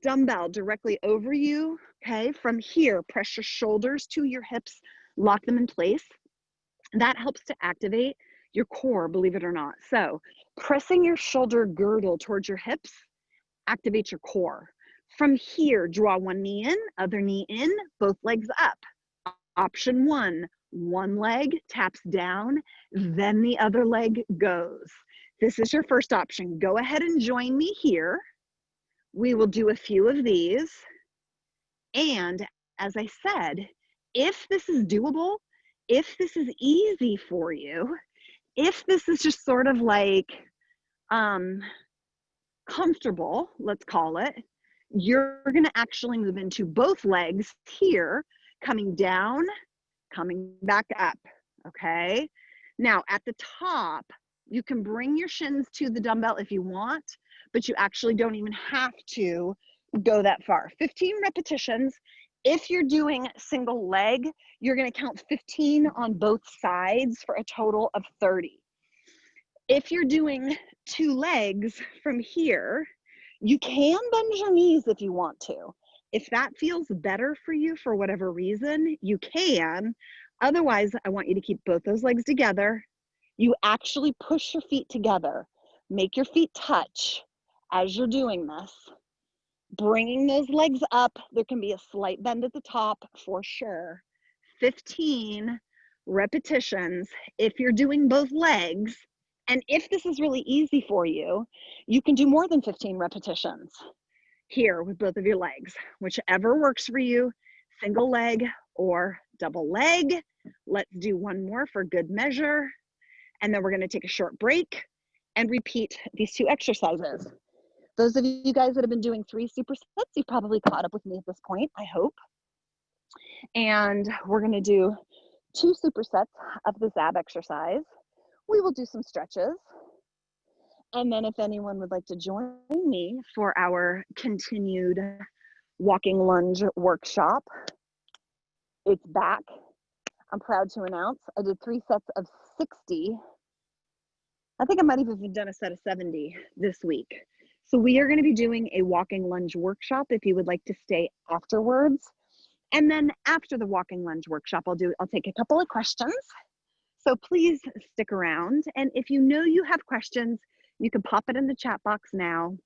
Dumbbell directly over you. Okay, from here, press your shoulders to your hips, lock them in place. That helps to activate your core, believe it or not. So pressing your shoulder girdle towards your hips activates your core. From here, draw one knee in, other knee in, both legs up. Option one leg taps down, then the other leg goes. This is your first option. Go ahead and join me here. We will do a few of these. And as I said, if this is doable, if this is easy for you, if this is just sort of like comfortable, let's call it, you're going to actually move into both legs here, coming down, coming back up, okay? Now at the top, you can bring your shins to the dumbbell if you want, but you actually don't even have to go that far. 15 repetitions. If you're doing single leg, you're going to count 15 on both sides for a total of 30. If you're doing two legs from here, you can bend your knees if you want to. If that feels better for you for whatever reason, you can. Otherwise, I want you to keep both those legs together. You actually push your feet together. Make your feet touch as you're doing this. Bringing those legs up, there can be a slight bend at the top for sure. 15 repetitions if you're doing both legs. And if this is really easy for you, you can do more than 15 repetitions here with both of your legs, whichever works for you, single leg or double leg. Let's do one more for good measure. And then we're going to take a short break and repeat these two exercises. Those of you guys that have been doing 3 supersets, you've probably caught up with me at this point, I hope. And we're going to do 2 supersets of this ab exercise. We will do some stretches. And then if anyone would like to join me for our continued walking lunge workshop, it's back. I'm proud to announce I did 3 sets of 60. I think I might have even done a set of 70 this week. So we are going to be doing a walking lunge workshop if you would like to stay afterwards. And then after the walking lunge workshop, I'll take a couple of questions. So please stick around. And if you know you have questions, you can pop it in the chat box now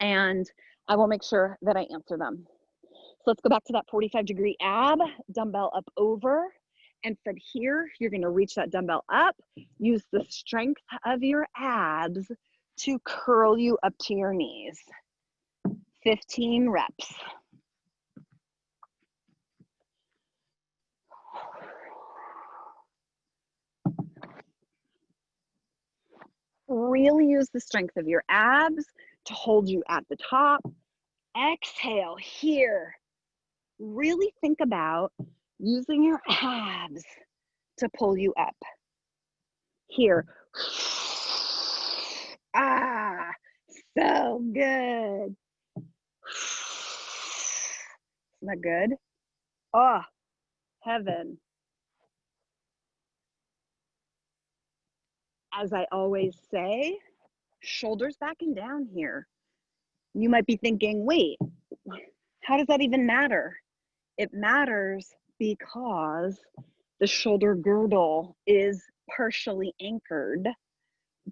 and I will make sure that I answer them. So let's go back to that 45-degree ab, dumbbell up over. And from here, you're going to reach that dumbbell up, use the strength of your abs to curl you up to your knees. 15 reps. Really use the strength of your abs to hold you at the top. Exhale here. Really think about using your abs to pull you up. Here. Ah, so good. Isn't that good? Oh, heaven. As I always say, shoulders back and down here. You might be thinking, wait, how does that even matter? It matters because the shoulder girdle is partially anchored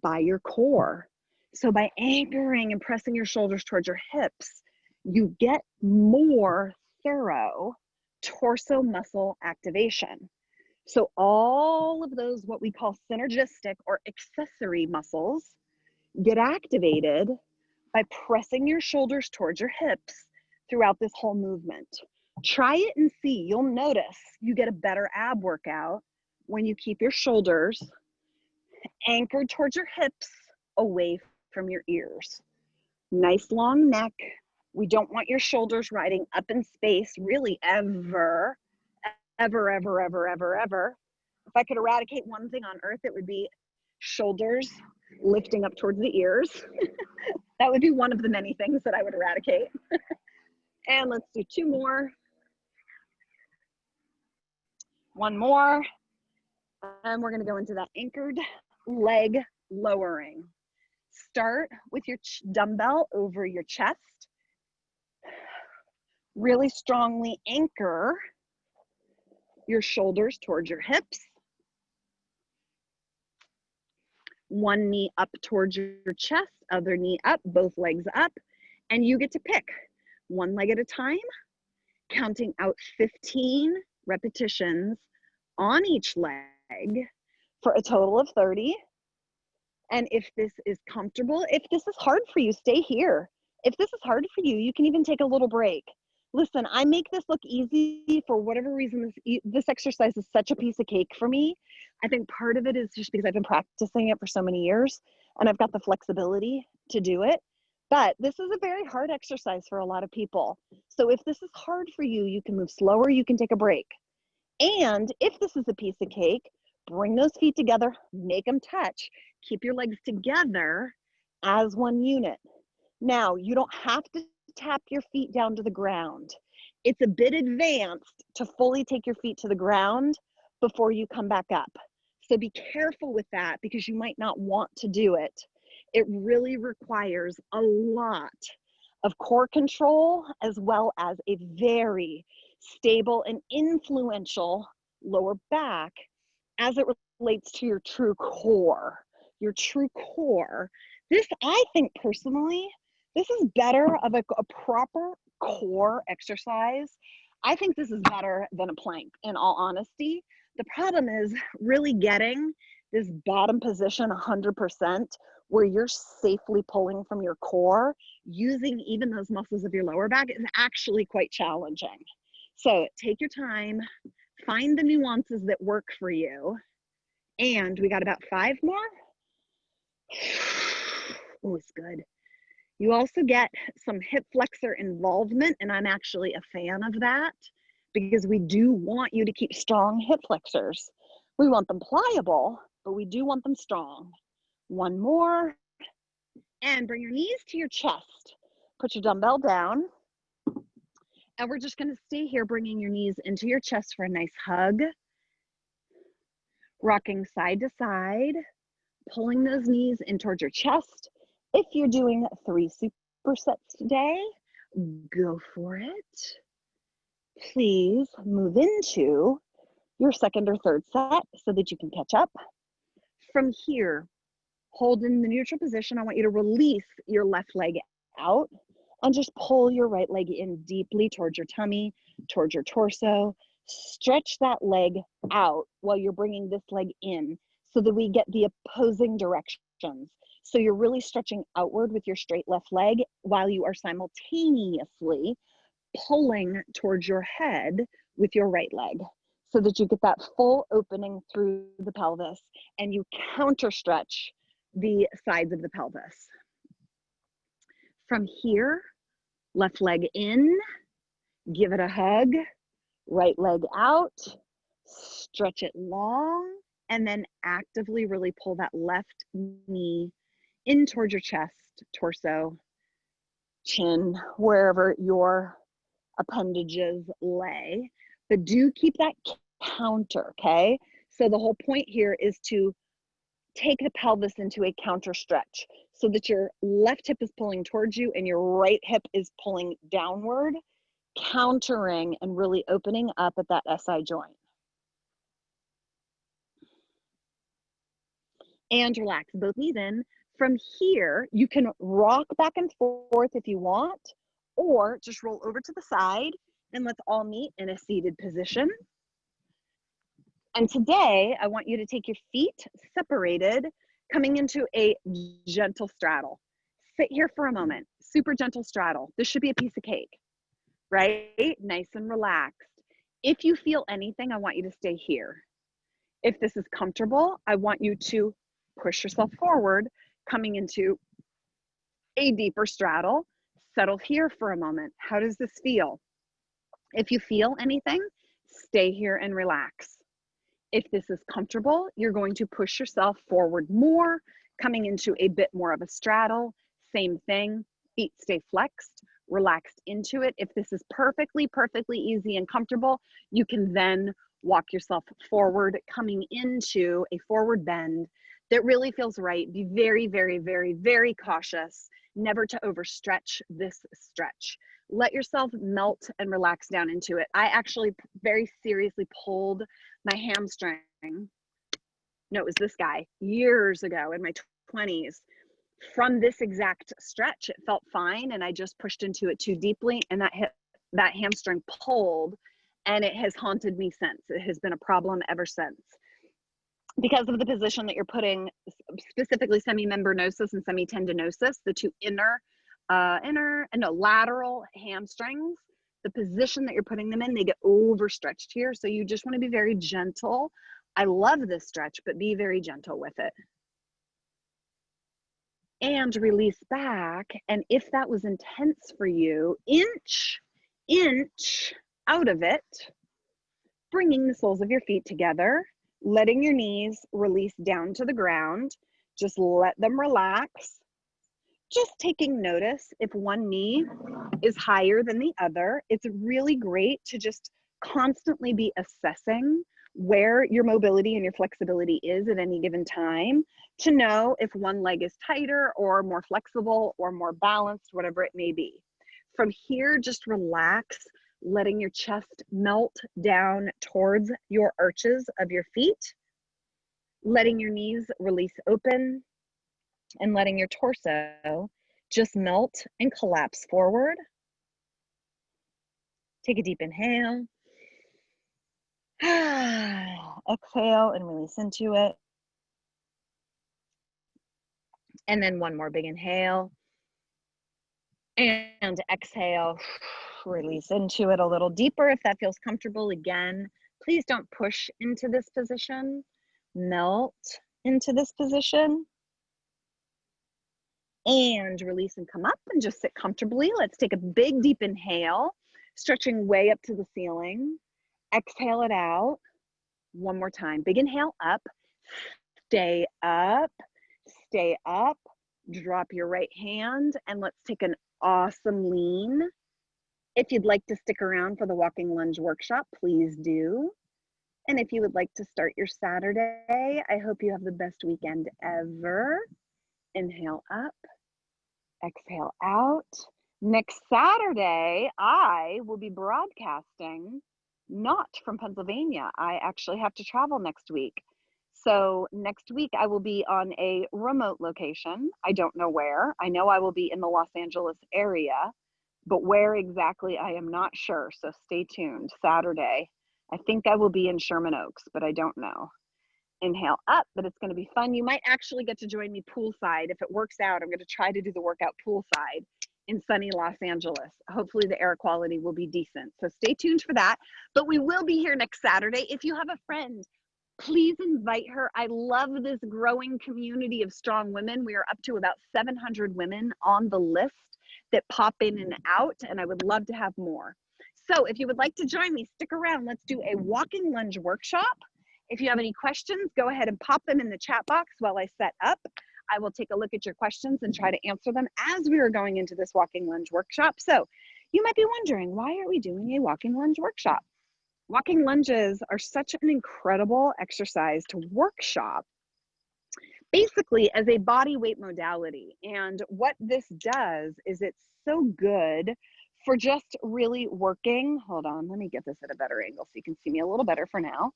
by your core. So by anchoring and pressing your shoulders towards your hips, you get more thorough torso muscle activation. So all of those, what we call synergistic or accessory muscles, get activated by pressing your shoulders towards your hips throughout this whole movement. Try it and see. You'll notice you get a better ab workout when you keep your shoulders anchored towards your hips, away from your ears. Nice long neck. We don't want your shoulders riding up in space, really ever. If I could eradicate one thing on earth, it would be shoulders lifting up towards the ears. That would be one of the many things that I would eradicate. And let's do 2 more. 1 more. And we're gonna go into that anchored leg lowering. Start with your dumbbell over your chest. Really strongly anchor your shoulders towards your hips. One knee up towards your chest, other knee up, both legs up, and you get to pick 1 leg at a time, counting out 15 repetitions on each leg for a total of 30. And if this is comfortable, if this is hard for you, stay here. If this is hard for you, you can even take a little break. Listen, I make this look easy for whatever reason. This exercise is such a piece of cake for me. I think part of it is just because I've been practicing it for so many years and I've got the flexibility to do it. But this is a very hard exercise for a lot of people. So if this is hard for you, you can move slower, you can take a break. And if this is a piece of cake, bring those feet together, make them touch, keep your legs together as one unit. Now, you don't have to tap your feet down to the ground. It's a bit advanced to fully take your feet to the ground before you come back up. So be careful with that because you might not want to do it. It really requires a lot of core control as well as a very stable and influential lower back as it relates to your true core. Your true core. This, I think personally, this is better of a proper core exercise. I think this is better than a plank, in all honesty. The problem is really getting this bottom position 100% where you're safely pulling from your core, using even those muscles of your lower back is actually quite challenging. So take your time, find the nuances that work for you. And we got about 5 more. Oh, it's good. You also get some hip flexor involvement, and I'm actually a fan of that because we do want you to keep strong hip flexors. We want them pliable, but we do want them strong. 1 more, and bring your knees to your chest. Put your dumbbell down, and we're just gonna stay here, bringing your knees into your chest for a nice hug. Rocking side to side, pulling those knees in towards your chest. If you're doing 3 supersets today, go for it. Please move into your 2nd or 3rd set so that you can catch up. From here, hold in the neutral position. I want you to release your left leg out and just pull your right leg in deeply towards your tummy, towards your torso. Stretch that leg out while you're bringing this leg in so that we get the opposing directions. So you're really stretching outward with your straight left leg while you are simultaneously pulling towards your head with your right leg so that you get that full opening through the pelvis and you counter stretch the sides of the pelvis. From here, left leg in, give it a hug, right leg out, stretch it long, and then actively really pull that left knee in towards your chest, torso, chin, wherever your appendages lay. But do keep that counter, okay? So the whole point here is to take the pelvis into a counter stretch so that your left hip is pulling towards you and your right hip is pulling downward, countering and really opening up at that SI joint. and relax both knees in. From here, you can rock back and forth if you want, or just roll over to the side and let's all meet in a seated position. And today, I want you to take your feet separated, coming into a gentle straddle. Sit here for a moment, super gentle straddle. This should be a piece of cake, right? Nice and relaxed. If you feel anything, I want you to stay here. If this is comfortable, I want you to push yourself forward, coming into a deeper straddle. Settle here for a moment. How does this feel? If you feel anything, stay here and relax. If this is comfortable, you're going to push yourself forward more, coming into a bit more of a straddle. Same thing, feet stay flexed, relaxed into it. If this is perfectly easy and comfortable, you can then walk yourself forward, coming into a forward bend that really feels right. Be very cautious, never to overstretch this stretch. Let yourself melt and relax down into it. I actually very seriously pulled my hamstring. No, it was this guy years ago in my 20s. From this exact stretch, it felt fine, and I just pushed into it too deeply, and that hamstring pulled, and it has haunted me since. It has been a problem ever since. Because of the position that you're putting, specifically semimembranosus and semitendinosus, the two lateral hamstrings, the position that you're putting them in, they get overstretched here. So you just want to be very gentle. I love this stretch, but be very gentle with it. And release back. And if that was intense for you, inch out of it, bringing the soles of your feet together, letting your knees release down to the ground. Just let them relax. Just taking notice if one knee is higher than the other. It's really great to just constantly be assessing where your mobility and your flexibility is at any given time to know if one leg is tighter or more flexible or more balanced, whatever it may be. From here, just relax, letting your chest melt down towards your arches of your feet, letting your knees release open, and letting your torso just melt and collapse forward. Take a deep inhale. Exhale and release into it. And then one more big inhale. And exhale, release into it a little deeper if that feels comfortable. Again, please don't push into this position. Melt into this position. And release and come up and just sit comfortably. Let's take a big deep inhale, stretching way up to the ceiling. Exhale it out. One more time. Big inhale up. Stay up. Stay up. Drop your right hand and let's take an awesome lean. If you'd like to stick around for the walking lunge workshop, please do. And if you would like to start your Saturday, I hope you have the best weekend ever. Inhale up, exhale out. Next Saturday, I will be broadcasting not from Pennsylvania. I actually have to travel next week. So next week I will be on a remote location. I don't know where. I know I will be in the Los Angeles area, but where exactly I am not sure. So stay tuned. Saturday, I think I will be in Sherman Oaks, but I don't know. Inhale up, but it's going to be fun. You might actually get to join me poolside. If it works out, I'm going to try to do the workout poolside in sunny Los Angeles. Hopefully the air quality will be decent. So stay tuned for that. But we will be here next Saturday. If you have a friend, please invite her. I love this growing community of strong women. We are up to about 700 women on the list that pop in and out, and I would love to have more. So if you would like to join me, stick around. Let's do a walking lunge workshop. If you have any questions, go ahead and pop them in the chat box while I set up. I will take a look at your questions and try to answer them as we are going into this walking lunge workshop. So you might be wondering, why are we doing a walking lunge workshop? Walking lunges are such an incredible exercise to workshop, basically as a body weight modality. And what this does is it's so good for just really working. Hold on, let me get this at a better angle so you can see me a little better for now.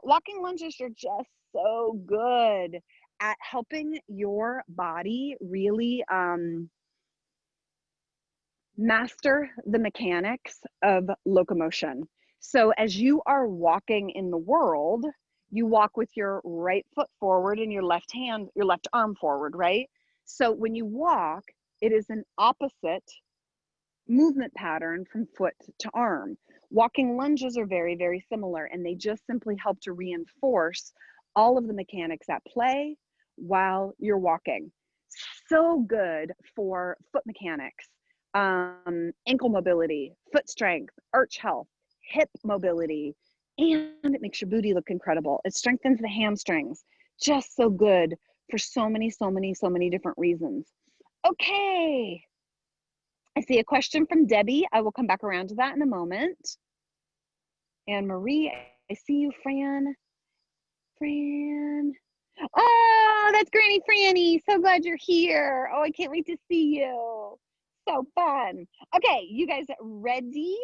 Walking lunges are just so good at helping your body really master the mechanics of locomotion. So as you are walking in the world, you walk with your right foot forward and your left arm forward, right? So when you walk, it is an opposite movement pattern from foot to arm. Walking lunges are very, very similar, and they just simply help to reinforce all of the mechanics at play while you're walking. So good for foot mechanics, ankle mobility, foot strength, arch health, hip mobility, and it makes your booty look incredible. It strengthens the hamstrings. Just so good for so many different reasons. Okay. I see a question from Debbie. I will come back around to that in a moment. And Marie, I see you, Fran. Oh, that's Granny Franny. So glad you're here. Oh, I can't wait to see you. So fun. Okay, you guys ready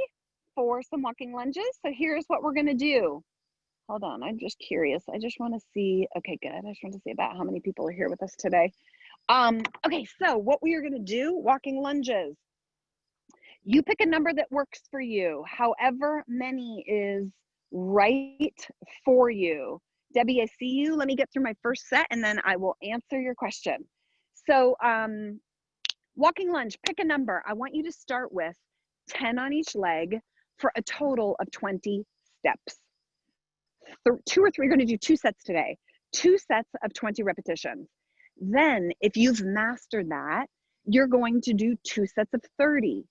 for some walking lunges? So here's what we're going to do. Hold on, I'm just curious. I just want to see. Okay, good. I just want to see about how many people are here with us today. Okay, so what we are going to do, walking lunges. You pick a number that works for you, however many is right for you. Debbie, I see you. Let me get through my first set and then I will answer your question. So walking lunge, pick a number. I want you to start with 10 on each leg for a total of 20 steps. 2 or 3, we're going to do 2 sets today. 2 sets of 20 repetitions. Then if you've mastered that, you're going to do 2 sets of 30.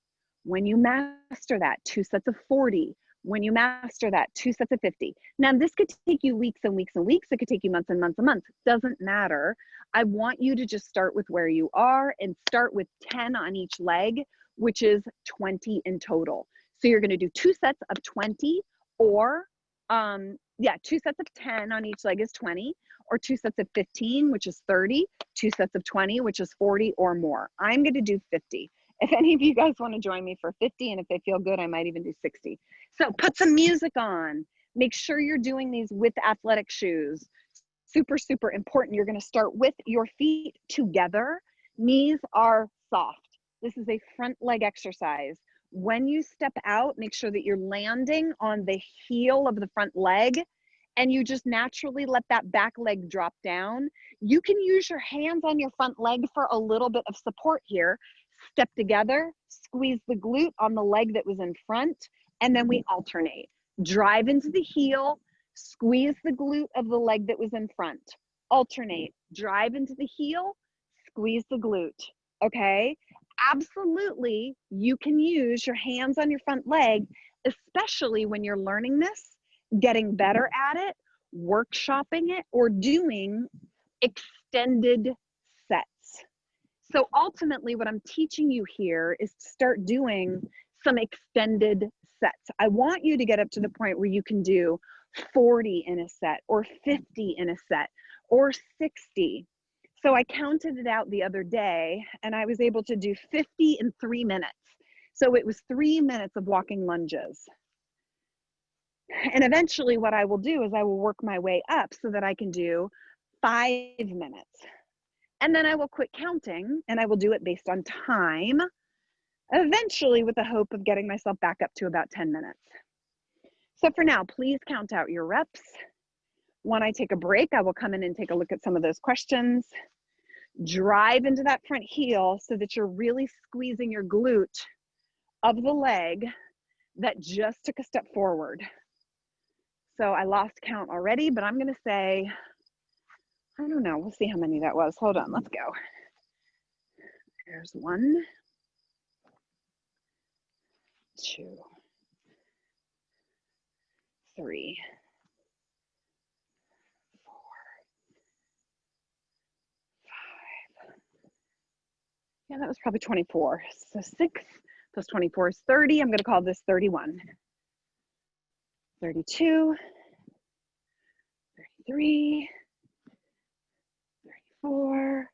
When you master that, 2 sets of 40. When you master that, 2 sets of 50. Now, this could take you weeks and weeks and weeks. It could take you months and months and months. Doesn't matter. I want you to just start with where you are and start with 10 on each leg, which is 20 in total. So you're going to do 2 sets of 20 or, 2 sets of 10 on each leg is 20, or 2 sets of 15, which is 30, 2 sets of 20, which is 40 or more. I'm going to do 50. If any of you guys want to join me for 50, and if they feel good, I might even do 60. So put some music on. Make sure you're doing these with athletic shoes. Super, super important. You're going to start with your feet together. Knees are soft. This is a front leg exercise. When you step out, make sure that you're landing on the heel of the front leg and you just naturally let that back leg drop down. You can use your hands on your front leg for a little bit of support here. Step together, squeeze the glute on the leg that was in front, and then we alternate. Drive into the heel, squeeze the glute of the leg that was in front. Alternate, drive into the heel, squeeze the glute, okay? Absolutely, you can use your hands on your front leg, especially when you're learning this, getting better at it, workshopping it, or doing extended sets. So ultimately, what I'm teaching you here is to start doing some extended sets. I want you to get up to the point where you can do 40 in a set, or 50 in a set, or 60. So I counted it out the other day, and I was able to do 50 in 3 minutes. So it was 3 minutes of walking lunges. And eventually what I will do is I will work my way up so that I can do 5 minutes. And then I will quit counting and I will do it based on time, eventually with the hope of getting myself back up to about 10 minutes. So for now, please count out your reps. When I take a break, I will come in and take a look at some of those questions. Drive into that front heel so that you're really squeezing your glute of the leg that just took a step forward. So I lost count already, but I'm going to say, I don't know. We'll see how many that was. Hold on. Let's go. There's 1, 2, 3, 4, 5. Yeah, that was probably 24. So 6 plus 24 is 30. I'm going to call this 31. 32, 33, 34,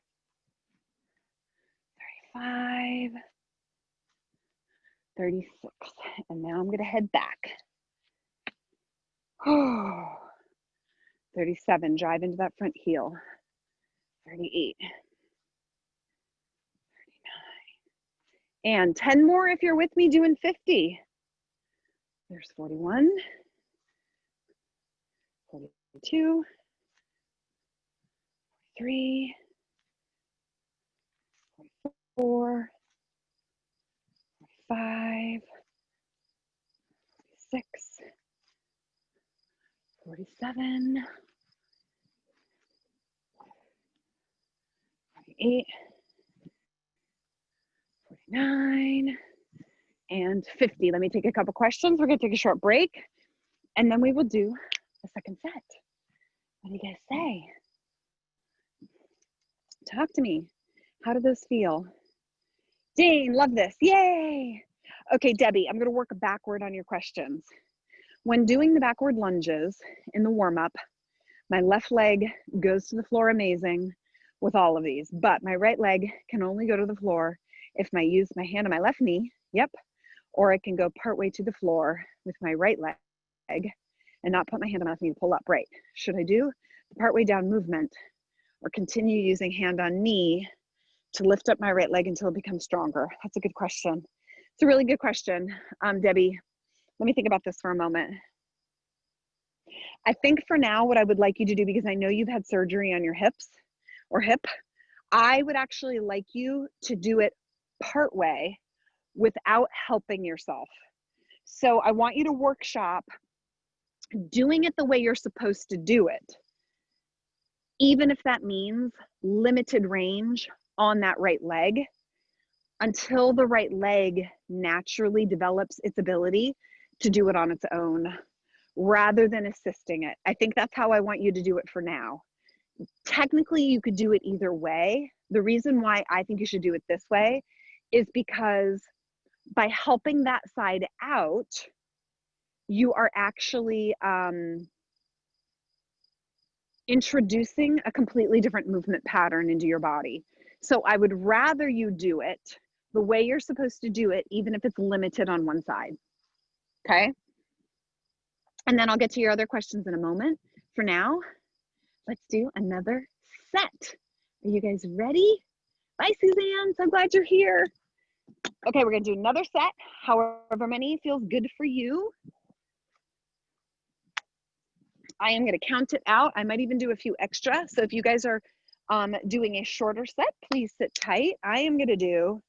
35, 36. And now I'm going to head back. 37, drive into that front heel. 38, 39. And 10 more if you're with me doing 50. There's 41, 42, 43, 44, 45, 46, 47, 48, 49, and 50. Let me take a couple questions. We're going to take a short break, and then we will do a second set. What do you guys say? Talk to me. How do those feel? Dane, love this. Yay. Okay, Debbie, I'm going to work backward on your questions. When doing the backward lunges in the warm-up, my left leg goes to the floor amazing with all of these, but my right leg can only go to the floor if I use my hand on my left knee, yep, or I can go partway to the floor with my right leg and not put my hand on my left knee to pull up, right? Should I do the partway down movement or continue using hand on knee to lift up my right leg until it becomes stronger? That's a good question. It's a really good question, Debbie. Let me think about this for a moment. I think for now, what I would like you to do, because I know you've had surgery on your hips or hip, I would actually like you to do it part way without helping yourself. So I want you to workshop doing it the way you're supposed to do it, even if that means limited range on that right leg until the right leg naturally develops its ability to do it on its own rather than assisting it. I think that's how I want you to do it for now. Technically, you could do it either way. The reason why I think you should do it this way is because by helping that side out, you are actually introducing a completely different movement pattern into your body. So I would rather you do it the way you're supposed to do it, even if it's limited on one side, okay? And then I'll get to your other questions in a moment. For now, let's do another set. Are you guys ready? Bye, Suzanne, so glad you're here. Okay, we're gonna do another set, however many feels good for you. I am gonna count it out. I might even do a few extra. So if you guys are doing a shorter set, please sit tight. I am gonna do,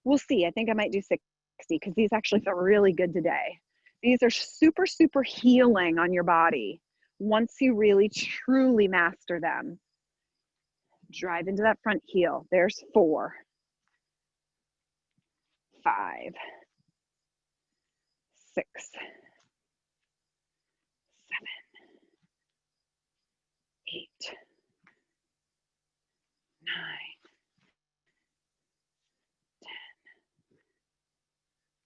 we'll see, I think I might do 60 because these actually felt really good today. These are super, super healing on your body once you really, truly master them. Drive into that front heel. There's 4, 5, 6, 7, 8, 9,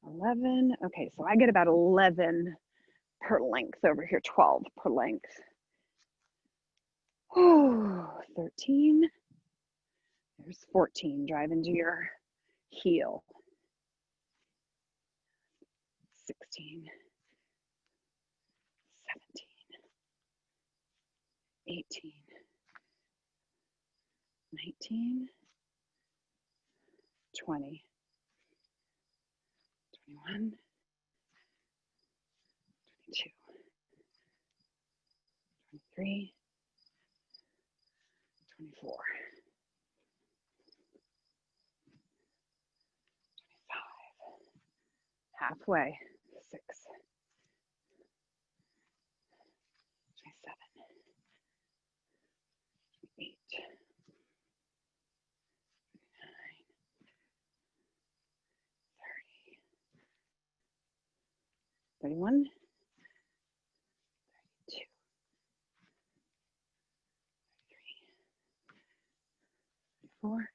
10, 11. Okay, so I get about 11 per length over here, 12 per length. Oh, 13. There's 14. Drive into your heel. 16, 17, 18, 19, 20, 21, 22, 23, 24, 25, halfway, 6, 27, 8, 9, 30, 31, 32, 34,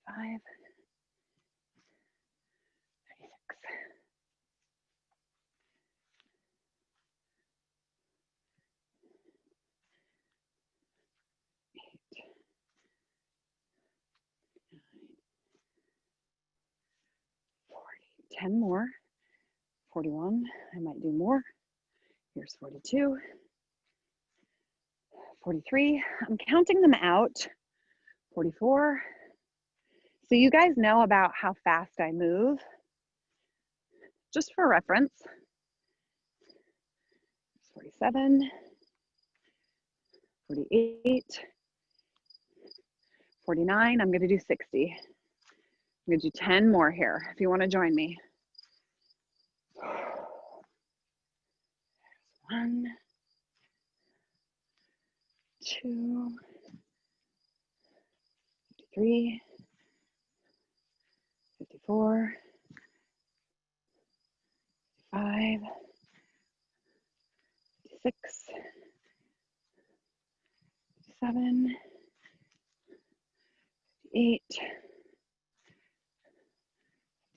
35, 36, 8, 40, 10 more, 41, I might do more. Here's 42, 43. I'm counting them out. 44. So you guys know about how fast I move, just for reference. 47, 48, 49. I'm going to do 60. I'm going to do 10 more here if you want to join me. 1, 2, 53, 54, 55, 56, 57, 58,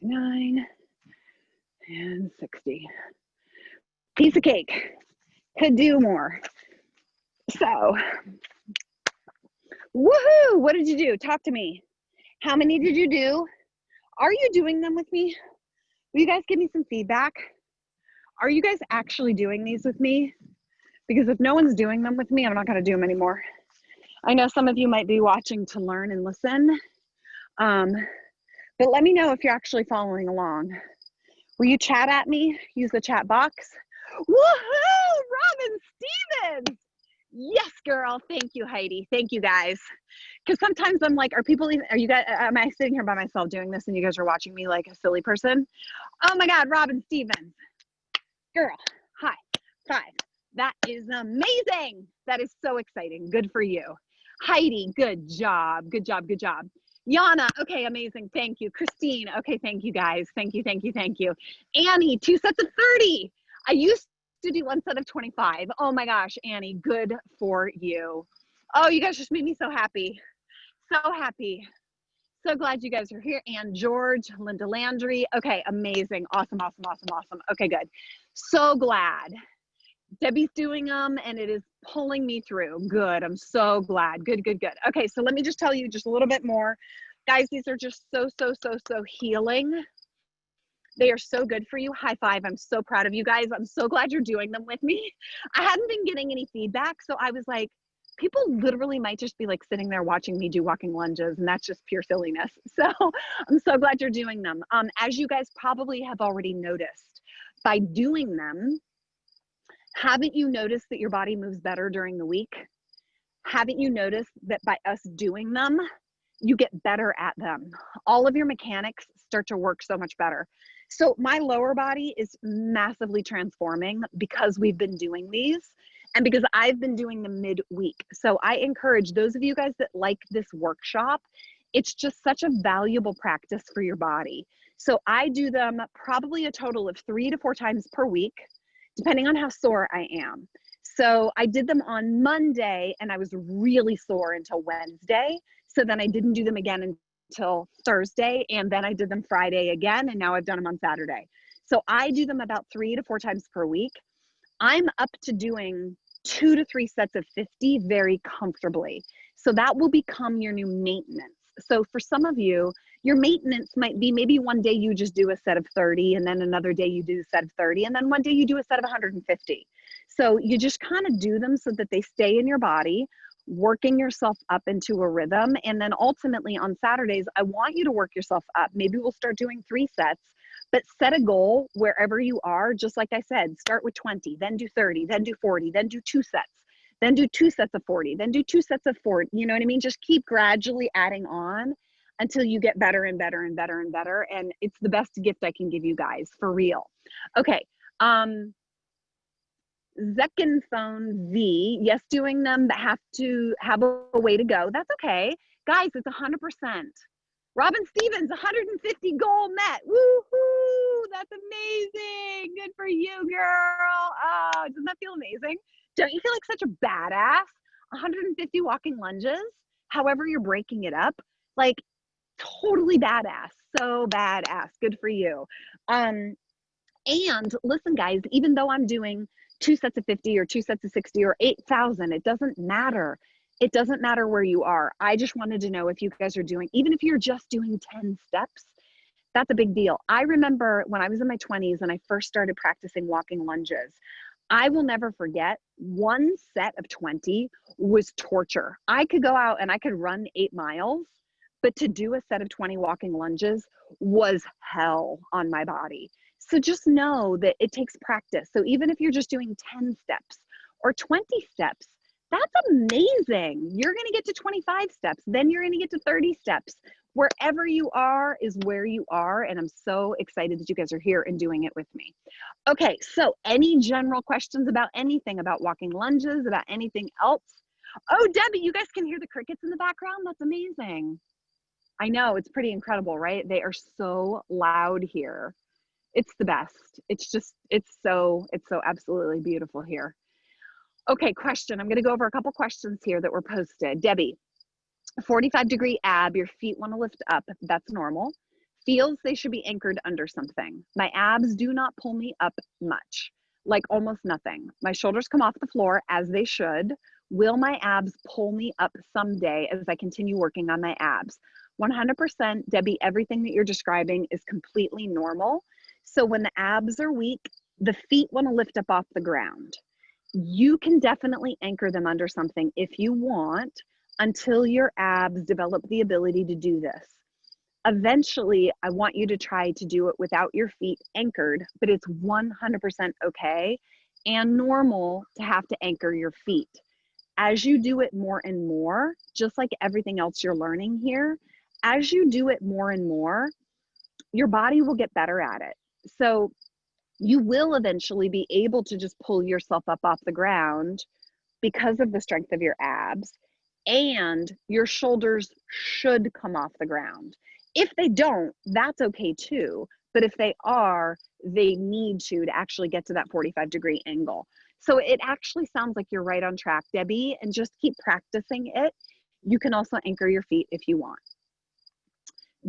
59, and 60. Piece of cake. Could do more. So, woohoo! What did you do? Talk to me. How many did you do? Are you doing them with me? Will you guys give me some feedback? Are you guys actually doing these with me? Because if no one's doing them with me, I'm not going to do them anymore. I know some of you might be watching to learn and listen, but let me know if you're actually following along. Will you chat at me? Use the chat box. Woohoo! Robin Stevens! Yes, girl. Thank you, Heidi. Thank you, guys. Because sometimes I'm like, am I sitting here by myself doing this and you guys are watching me like a silly person? Oh my God, Robin Stevens. Girl, high five. That is amazing. That is so exciting. Good for you. Heidi, good job. Good job. Good job. Yana, okay, amazing. Thank you. Christine, okay, thank you guys. Thank you, thank you, thank you. Annie, 2 sets of 30. I used to do 1 set of 25. Oh my gosh, Annie, good for you. Oh, you guys just made me so happy. So happy. So glad you guys are here. And George, Linda Landry. Okay, amazing. Awesome, awesome, awesome, awesome. Okay, good. So glad. Debbie's doing them and it is pulling me through. Good. I'm so glad. Good, good, good. Okay, so let me just tell you just a little bit more. Guys, these are just so healing. They are so good for you. High five. I'm so proud of you guys. I'm so glad you're doing them with me. I hadn't been getting any feedback, so I was like, people literally might just be like sitting there watching me do walking lunges, and that's just pure silliness. So I'm so glad you're doing them. As you guys probably have already noticed, by doing them, haven't you noticed that your body moves better during the week? Haven't you noticed that by us doing them, you get better at them? All of your mechanics start to work so much better. So my lower body is massively transforming because we've been doing these and because I've been doing them midweek. So I encourage those of you guys that like this workshop, it's just such a valuable practice for your body. So I do them probably a total of 3 to 4 times per week, depending on how sore I am. So I did them on Monday and I was really sore until Wednesday. So then I didn't do them again until Thursday, and then I did them Friday again, and now I've done them on Saturday. So I do them about 3 to 4 times per week. I'm up to doing 2 to 3 sets of 50 very comfortably. So that will become your new maintenance. So for some of you, your maintenance might be maybe one day you just do a set of 30, and then another day you do a set of 30, and then one day you do a set of 150. So you just kind of do them so that they stay in your body, working yourself up into a rhythm. And then ultimately on Saturdays, I want you to work yourself up. Maybe we'll start doing 3 sets, but set a goal wherever you are. Just like I said, start with 20, then do 30, then do 40, then do 2 sets, then do 2 sets of 40, then do 2 sets of 40. You know what I mean? Just keep gradually adding on until you get better and better and better and better. And it's the best gift I can give you guys, for real. Okay. Zekin phone V, yes, doing them, but have to have a way to go. That's okay. Guys, it's 100%. Robin Stevens, 150 goal met. Woohoo! That's amazing. Good for you, girl. Oh, doesn't that feel amazing? Don't you feel like such a badass? 150 walking lunges, however you're breaking it up, like totally badass. So badass. Good for you. And listen, guys, even though I'm doing 2 sets of 50 or 2 sets of 60 or 8,000, it doesn't matter. It doesn't matter where you are. I just wanted to know if you guys are doing, even if you're just doing 10 steps, that's a big deal. I remember when I was in my 20s and I first started practicing walking lunges, I will never forget, one set of 20 was torture. I could go out and I could run 8 miles, but to do a set of 20 walking lunges was hell on my body. So just know that it takes practice. So even if you're just doing 10 steps or 20 steps, that's amazing. You're going to get to 25 steps, then you're going to get to 30 steps. Wherever you are is where you are, and I'm so excited that you guys are here and doing it with me. Okay, so any general questions about anything, about walking lunges, about anything else? Oh, Debbie, you guys can hear the crickets in the background? That's amazing. I know, it's pretty incredible, right? They are so loud here. It's the best. It's so absolutely beautiful here. Okay, question. I'm going to go over a couple questions here that were posted. Debbie, 45-degree ab, your feet want to lift up. That's normal. Feels they should be anchored under something. My abs do not pull me up much, like almost nothing. My shoulders come off the floor as they should. Will my abs pull me up someday as I continue working on my abs? 100%, Debbie, everything that you're describing is completely normal. So when the abs are weak, the feet want to lift up off the ground. You can definitely anchor them under something if you want, until your abs develop the ability to do this. Eventually, I want you to try to do it without your feet anchored, but it's 100% okay and normal to have to anchor your feet. As you do it more and more, just like everything else you're learning here, as you do it more and more, your body will get better at it. So you will eventually be able to just pull yourself up off the ground because of the strength of your abs, and your shoulders should come off the ground. If they don't, that's okay too. But if they are, they need to actually get to that 45-degree angle. So it actually sounds like you're right on track, Debbie, and just keep practicing it. You can also anchor your feet if you want.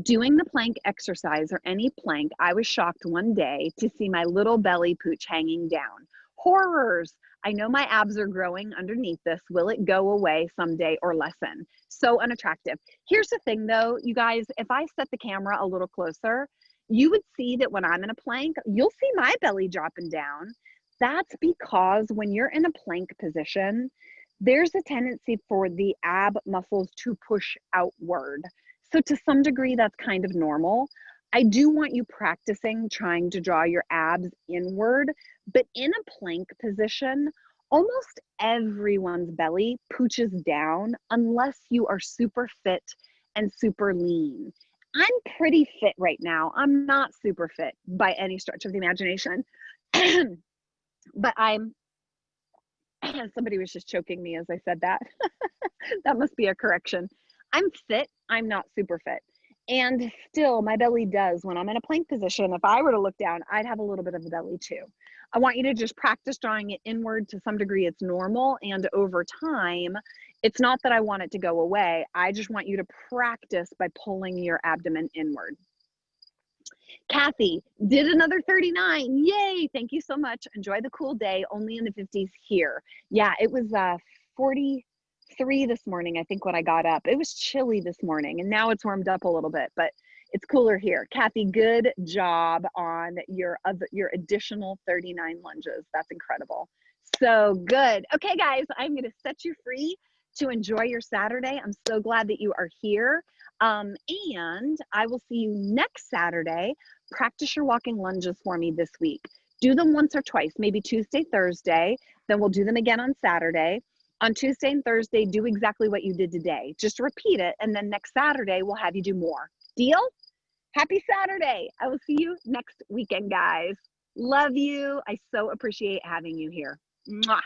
Doing the plank exercise or any plank, I was shocked one day to see my little belly pooch hanging down. Horrors. I know my abs are growing underneath this. Will it go away someday or lessen? So unattractive. Here's the thing though, you guys, if I set the camera a little closer, you would see that when I'm in a plank, you'll see my belly dropping down. That's because when you're in a plank position, there's a tendency for the ab muscles to push outward. So to some degree, that's kind of normal. I do want you practicing trying to draw your abs inward, but in a plank position, almost everyone's belly pooches down unless you are super fit and super lean. I'm pretty fit right now. I'm not super fit by any stretch of the imagination, but somebody was just choking me as I said that. That must be a correction. I'm fit, I'm not super fit. And still my belly does, when I'm in a plank position, if I were to look down, I'd have a little bit of a belly too. I want you to just practice drawing it inward. To some degree, it's normal. And over time, it's not that I want it to go away. I just want you to practice by pulling your abdomen inward. Kathy did another 39. Yay. Thank you so much. Enjoy the cool day. Only in the 50s here. Yeah, it was 43 this morning, I think, when I got up. It was chilly this morning, and now it's warmed up a little bit, but it's cooler here. Kathy, good job on your additional 39 lunges. That's incredible. So good. Okay, guys, I'm going to set you free to enjoy your Saturday. I'm so glad that you are here. And I will see you next Saturday. Practice your walking lunges for me this week. Do them once or twice, maybe Tuesday, Thursday. Then we'll do them again on Saturday. On Tuesday and Thursday, do exactly what you did today. Just repeat it. And then next Saturday, we'll have you do more. Deal? Happy Saturday. I will see you next weekend, guys. Love you. I so appreciate having you here. Mwah.